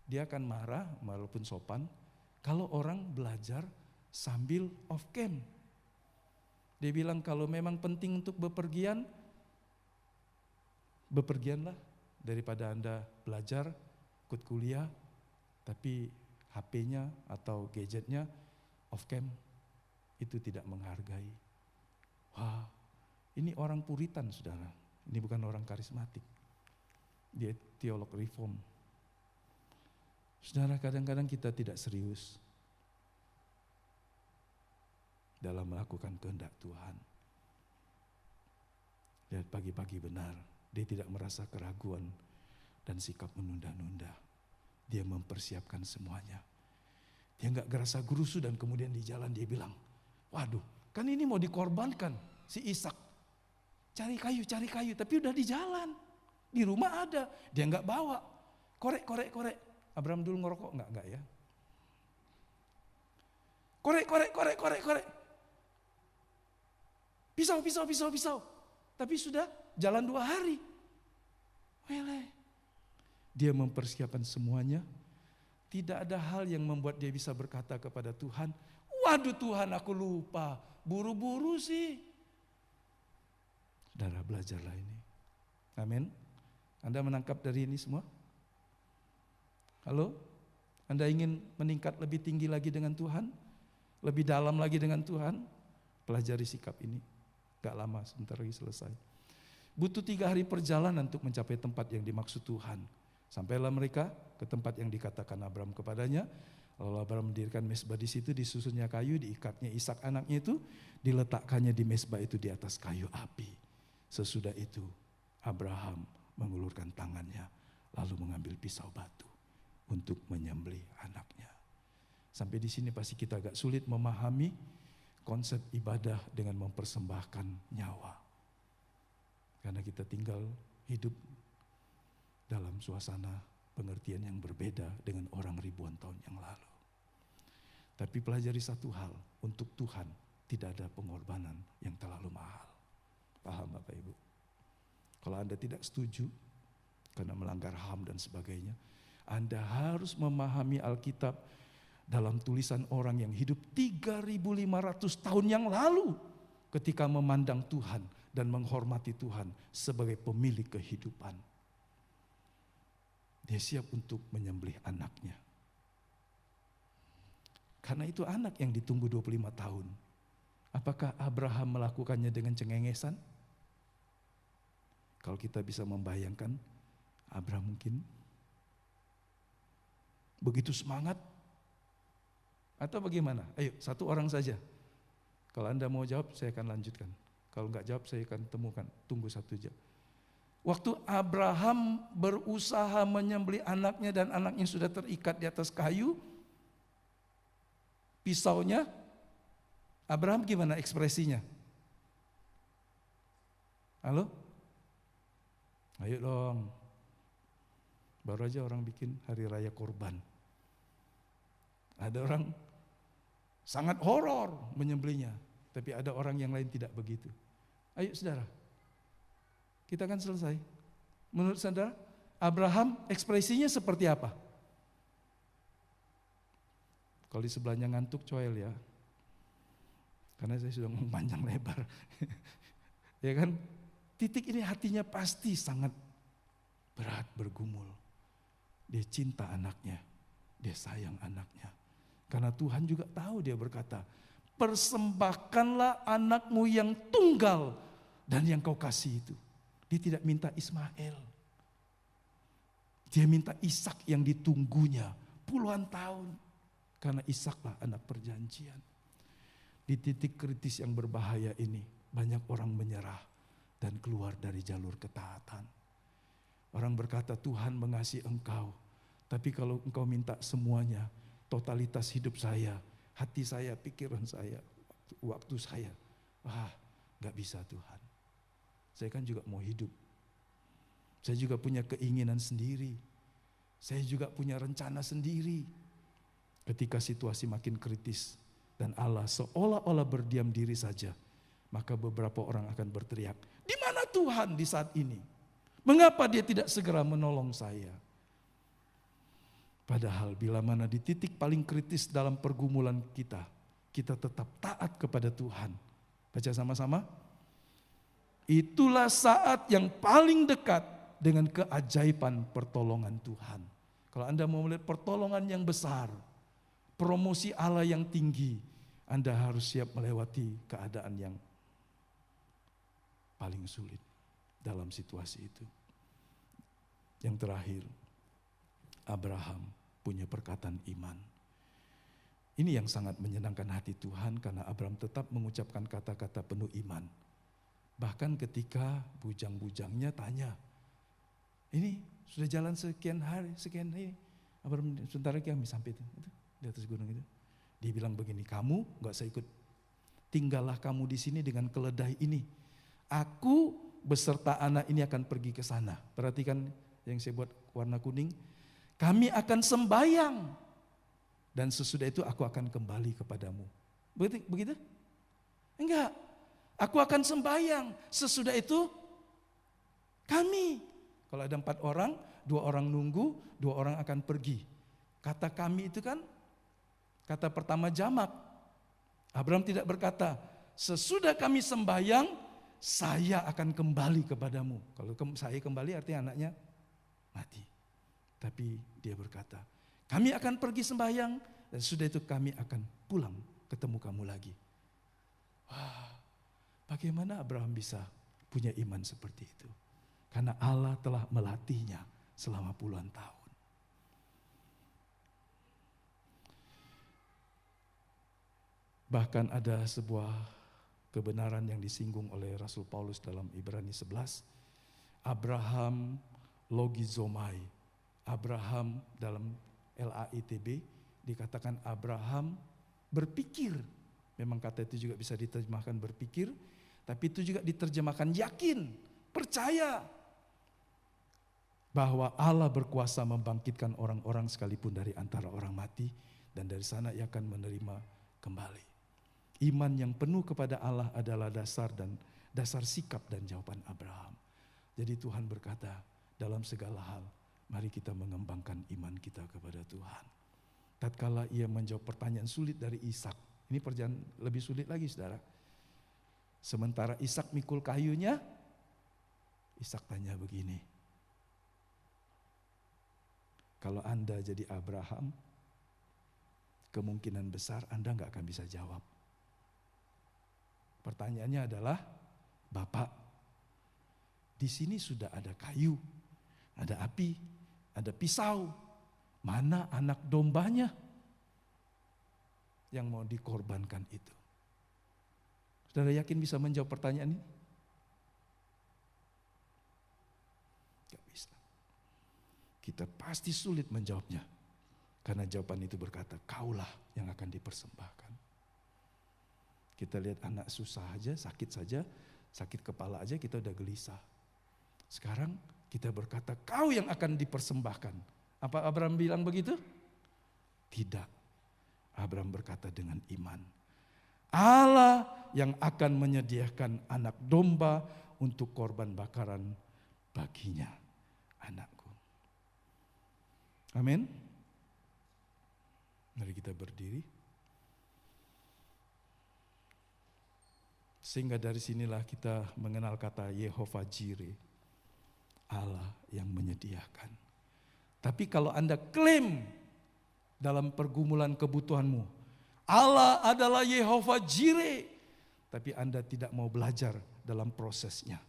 Dia akan marah walaupun sopan kalau orang belajar sambil off cam. Dia bilang kalau memang penting untuk bepergian, bepergianlah daripada Anda belajar, ikut kuliah, tapi HP-nya atau gadgetnya off cam, itu tidak menghargai. Wah, ini orang Puritan, saudara. Ini bukan orang karismatik. Dia teolog reform. Saudara, kadang-kadang kita tidak serius dalam melakukan kehendak Tuhan. Lihat pagi-pagi benar, dia tidak merasa keraguan dan sikap menunda-nunda. Dia mempersiapkan semuanya. Dia enggak gerasa gerusu dan kemudian di jalan dia bilang, waduh, kan ini mau dikorbankan si Ishak. Cari kayu, tapi udah di jalan. Di rumah ada, dia enggak bawa. Korek. Abraham dulu ngerokok enggak ya? Korek. Pisau. Tapi sudah jalan 2 hari. Dia mempersiapkan semuanya. Tidak ada hal yang membuat dia bisa berkata kepada Tuhan, waduh Tuhan aku lupa, buru-buru sih. Saudara, belajarlah ini. Amin. Anda menangkap dari ini semua? Halo? Anda ingin meningkat lebih tinggi lagi dengan Tuhan? Lebih dalam lagi dengan Tuhan? Pelajari sikap ini. Gak lama, sebentar lagi selesai. Butuh 3 hari perjalanan untuk mencapai tempat yang dimaksud Tuhan. Sampailah mereka ke tempat yang dikatakan Abraham kepadanya. Lalu Abraham mendirikan mezbah di situ, disusunnya kayu, diikatnya Ishak anaknya itu, diletakkannya di mezbah itu di atas kayu api. Sesudah itu Abraham mengulurkan tangannya, lalu mengambil pisau batu untuk menyembelih anaknya. Sampai di sini pasti kita agak sulit memahami konsep ibadah dengan mempersembahkan nyawa. Karena kita tinggal hidup dalam suasana pengertian yang berbeda dengan orang ribuan tahun yang lalu. Tapi pelajari satu hal, untuk Tuhan tidak ada pengorbanan yang terlalu mahal. Paham Bapak Ibu? Kalau Anda tidak setuju karena melanggar HAM dan sebagainya, Anda harus memahami Alkitab dalam tulisan orang yang hidup 3.500 tahun yang lalu ketika memandang Tuhan dan menghormati Tuhan sebagai pemilik kehidupan. Dia siap untuk menyembelih anaknya. Karena itu anak yang ditunggu 25 tahun. Apakah Abraham melakukannya dengan cengengesan? Kalau kita bisa membayangkan, Abraham mungkin begitu semangat. Atau bagaimana? Ayo, satu orang saja. Kalau Anda mau jawab, saya akan lanjutkan. Kalau enggak jawab, saya akan temukan. Tunggu 1 jam. Waktu Abraham berusaha menyembelih anaknya dan anaknya sudah terikat di atas kayu, pisaunya, Abraham gimana ekspresinya? Halo? Ayo dong. Baru aja orang bikin hari raya korban. Ada orang sangat horor menyembelihnya, tapi ada orang yang lain tidak begitu. Ayo saudara, kita akan selesai. Menurut saudara, Abraham ekspresinya seperti apa? Kalau di sebelahnya ngantuk coel ya. Karena saya sudah ngomong panjang lebar. Ya kan? Titik ini hatinya pasti sangat berat, bergumul. Dia cinta anaknya. Dia sayang anaknya. Karena Tuhan juga tahu, dia berkata, persembahkanlah anakmu yang tunggal dan yang kau kasih itu. Dia tidak minta Ismail. Dia minta Ishak yang ditunggunya puluhan tahun. Karena Ishaklah anak perjanjian. Di titik kritis yang berbahaya ini, banyak orang menyerah dan keluar dari jalur ketaatan. Orang berkata, Tuhan mengasihi engkau, tapi kalau engkau minta semuanya, totalitas hidup saya, hati saya, pikiran saya, waktu saya, gak bisa Tuhan. Saya kan juga mau hidup. Saya juga punya keinginan sendiri. Saya juga punya rencana sendiri. Ketika situasi makin kritis dan Allah seolah-olah berdiam diri saja, maka beberapa orang akan berteriak, di mana Tuhan di saat ini? Mengapa dia tidak segera menolong saya? Padahal bila mana di titik paling kritis dalam pergumulan kita, kita tetap taat kepada Tuhan. Baca sama-sama. Itulah saat yang paling dekat dengan keajaiban pertolongan Tuhan. Kalau Anda mau melihat pertolongan yang besar, promosi Allah yang tinggi, Anda harus siap melewati keadaan yang paling sulit dalam situasi itu. Yang terakhir, Abraham punya perkataan iman. Ini yang sangat menyenangkan hati Tuhan karena Abraham tetap mengucapkan kata-kata penuh iman. Bahkan ketika bujang-bujangnya tanya, ini sudah jalan sekian hari, sekian ini. Abraham sebentar lagi kami sampai itu, di atas gunung itu. Dia bilang begini, kamu gak usah ikut. Tinggallah kamu di sini dengan keledai ini. Aku beserta anak ini akan pergi ke sana. Perhatikan yang saya buat warna kuning. Kami akan sembahyang. Dan sesudah itu aku akan kembali kepadamu. Begitu? Enggak. Aku akan sembahyang. Sesudah itu kami. Kalau ada 4 orang, 2 orang nunggu, 2 orang akan pergi. Kata kami itu kan kata pertama jamak. Abraham tidak berkata, sesudah kami sembahyang, saya akan kembali kepadamu. Kalau saya kembali artinya anaknya mati. Tapi dia berkata, kami akan pergi sembahyang dan sudah itu kami akan pulang ketemu kamu lagi. Wah, bagaimana Abraham bisa punya iman seperti itu? Karena Allah telah melatihnya selama puluhan tahun. Bahkan ada sebuah kebenaran yang disinggung oleh Rasul Paulus dalam Ibrani 11. Abraham logizomai. Abraham dalam LAITB dikatakan Abraham berpikir. Memang kata itu juga bisa diterjemahkan berpikir, tapi itu juga diterjemahkan yakin, percaya bahwa Allah berkuasa membangkitkan orang-orang sekalipun dari antara orang mati, dan dari sana ia akan menerima kembali. Iman yang penuh kepada Allah adalah dasar sikap dan jawaban Abraham. Jadi Tuhan berkata, dalam segala hal mari kita mengembangkan iman kita kepada Tuhan. Tatkala ia menjawab pertanyaan sulit dari Ishak. Ini perjalanan lebih sulit lagi, saudara. Sementara Ishak mikul kayunya, Ishak tanya begini. Kalau Anda jadi Abraham, kemungkinan besar Anda nggak akan bisa jawab. Pertanyaannya adalah, Bapak, di sini sudah ada kayu, ada api, ada pisau. Mana anak dombanya yang mau dikorbankan itu? Saudara yakin bisa menjawab pertanyaan ini? Gak bisa. Kita pasti sulit menjawabnya. Karena jawaban itu berkata, kaulah yang akan dipersembahkan. Kita lihat anak susah aja, sakit kepala aja kita udah gelisah. Sekarang kita berkata, kau yang akan dipersembahkan. Apa Abraham bilang begitu? Tidak. Abraham berkata dengan iman. Allah yang akan menyediakan anak domba untuk korban bakaran baginya, anakku. Amin. Mari kita berdiri. Sehingga dari sinilah kita mengenal kata Yehovah Jireh, Allah yang menyediakan. Tapi kalau Anda klaim dalam pergumulan kebutuhanmu, Allah adalah Yehovah Jireh, tapi Anda tidak mau belajar dalam prosesnya,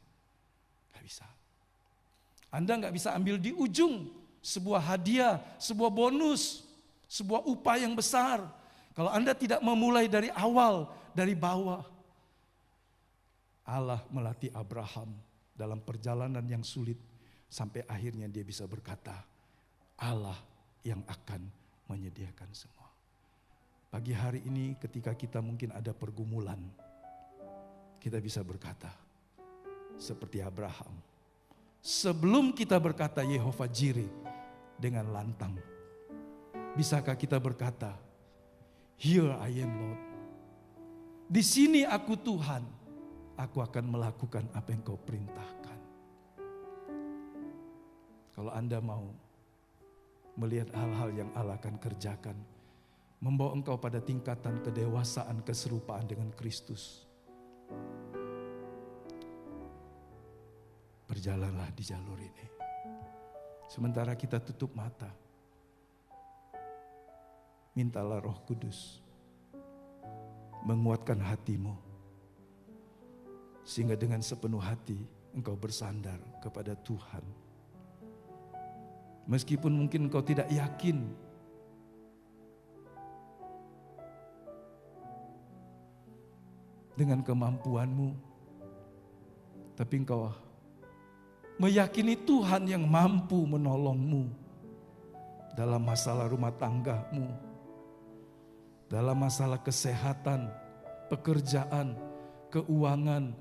gak bisa. Anda gak bisa ambil di ujung sebuah hadiah, sebuah bonus, sebuah upah yang besar. Kalau Anda tidak memulai dari awal, dari bawah. Allah melatih Abraham dalam perjalanan yang sulit, sampai akhirnya dia bisa berkata, Allah yang akan menyediakan semua. Pagi hari ini ketika kita mungkin ada pergumulan, kita bisa berkata seperti Abraham. Sebelum kita berkata Yehovah Jireh dengan lantang, bisakah kita berkata, Here I am Lord. Di sini aku Tuhan, aku akan melakukan apa yang kau perintahkan. Kalau Anda mau melihat hal-hal yang Allah akan kerjakan, membawa engkau pada tingkatan kedewasaan keserupaan dengan Kristus, berjalanlah di jalur ini. Sementara kita tutup mata, mintalah Roh Kudus menguatkan hatimu, sehingga dengan sepenuh hati engkau bersandar kepada Tuhan. Meskipun mungkin engkau tidak yakin, dengan kemampuanmu, tapi engkau meyakini Tuhan yang mampu menolongmu dalam masalah rumah tanggamu, dalam masalah kesehatan, pekerjaan, keuangan,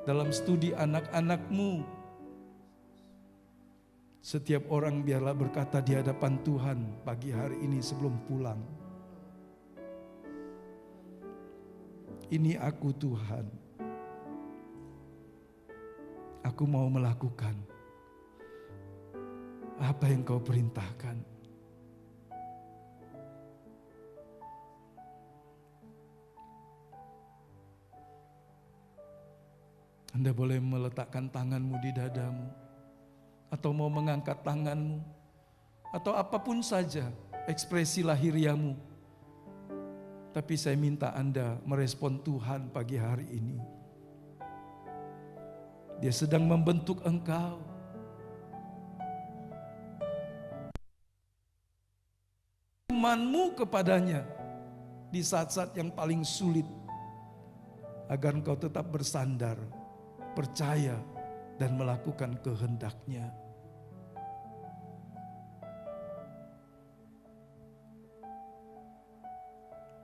dalam studi anak-anakmu. Setiap orang biarlah berkata di hadapan Tuhan pagi hari ini sebelum pulang, ini aku Tuhan, aku mau melakukan apa yang kau perintahkan. Anda boleh meletakkan tanganmu di dadamu, atau mau mengangkat tanganmu, atau apapun saja ekspresi lahiriamu. Tapi saya minta Anda merespon Tuhan pagi hari ini. Dia sedang membentuk engkau. Imanmu kepadanya di saat-saat yang paling sulit, agar engkau tetap bersandar, percaya dan melakukan kehendak-Nya.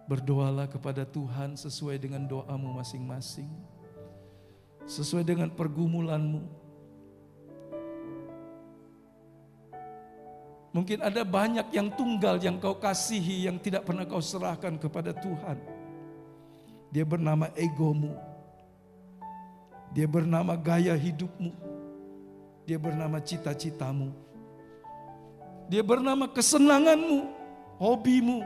Berdoalah kepada Tuhan sesuai dengan doamu masing-masing, sesuai dengan pergumulanmu. Mungkin ada banyak yang tunggal yang kau kasihi, yang tidak pernah kau serahkan kepada Tuhan. Dia bernama egomu, dia bernama gaya hidupmu, dia bernama cita-citamu, dia bernama kesenanganmu, hobimu,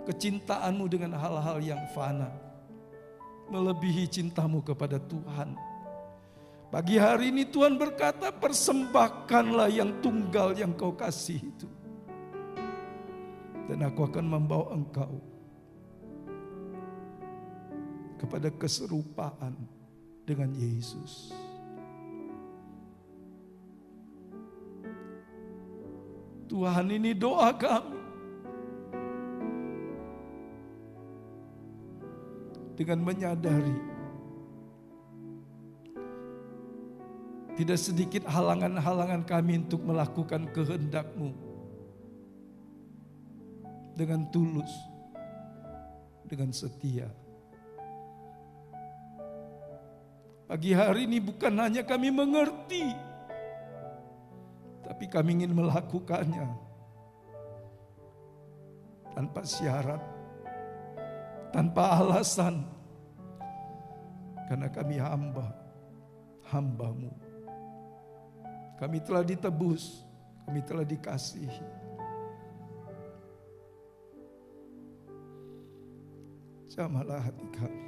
kecintaanmu dengan hal-hal yang fana, melebihi cintamu kepada Tuhan. Pagi hari ini Tuhan berkata, persembahkanlah yang tunggal yang kau kasih itu, dan aku akan membawa engkau kepada keserupaan dengan Yesus. Tuhan, ini doa kami. Dengan menyadari tidak sedikit halangan-halangan kami untuk melakukan kehendak-Mu dengan tulus, dengan setia. Pagi hari ini bukan hanya kami mengerti, tapi kami ingin melakukannya tanpa syarat, tanpa alasan, karena kami hamba-Mu. Kami telah ditebus, kami telah dikasihi. Jamahlah hati kami.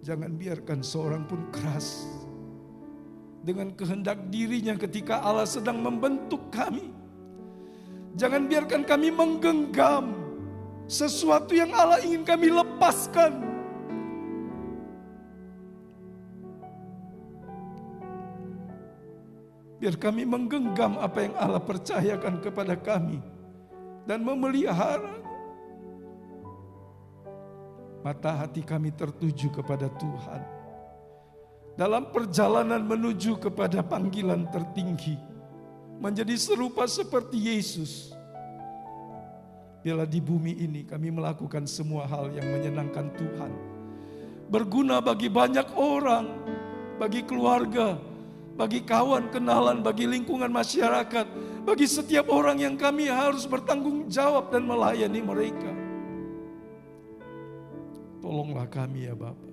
Jangan biarkan seorang pun keras dengan kehendak dirinya ketika Allah sedang membentuk kami. Jangan biarkan kami menggenggam sesuatu yang Allah ingin kami lepaskan. Biar kami menggenggam apa yang Allah percayakan kepada kami dan memelihara. Mata hati kami tertuju kepada Tuhan dalam perjalanan menuju kepada panggilan tertinggi, menjadi serupa seperti Yesus. Biarlah di bumi ini kami melakukan semua hal yang menyenangkan Tuhan, berguna bagi banyak orang, bagi keluarga, bagi kawan, kenalan, bagi lingkungan masyarakat, bagi setiap orang yang kami harus bertanggung jawab dan melayani mereka. Tolonglah kami ya Bapa.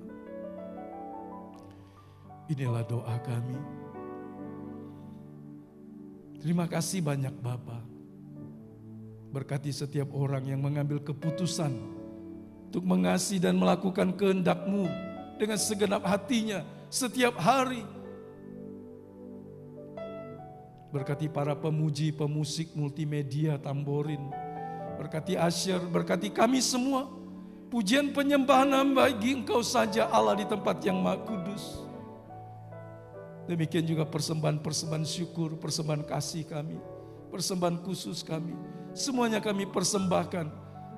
Inilah doa kami. Terima kasih banyak Bapa. Berkati setiap orang yang mengambil keputusan untuk mengasihi dan melakukan kehendak-Mu dengan segenap hatinya setiap hari. Berkati para pemuji, pemusik, multimedia, tamborin. Berkati Asher, berkati kami semua. Pujian penyembahan bagi Engkau saja Allah di tempat yang Maha Kudus. Demikian juga persembahan-persembahan syukur, persembahan kasih kami, persembahan khusus kami. Semuanya kami persembahkan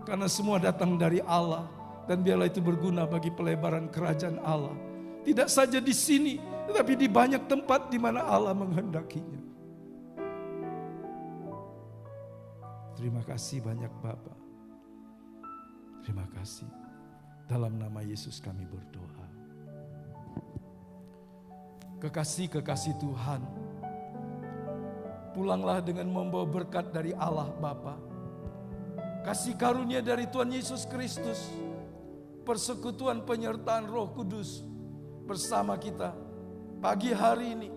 karena semua datang dari Allah. Dan biarlah itu berguna bagi pelebaran kerajaan Allah. Tidak saja di sini, tetapi di banyak tempat di mana Allah menghendakinya. Terima kasih banyak Bapa. Terima kasih. Dalam nama Yesus kami berdoa. Kekasih-kekasih Tuhan, pulanglah dengan membawa berkat dari Allah Bapa, kasih karunia dari Tuhan Yesus Kristus, persekutuan penyertaan Roh Kudus bersama kita pagi hari ini,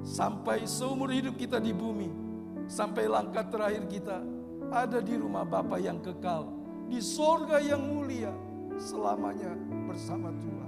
sampai seumur hidup kita di bumi, sampai langkah terakhir kita ada di rumah Bapa yang kekal, di sorga yang mulia, selamanya bersama Tuhan.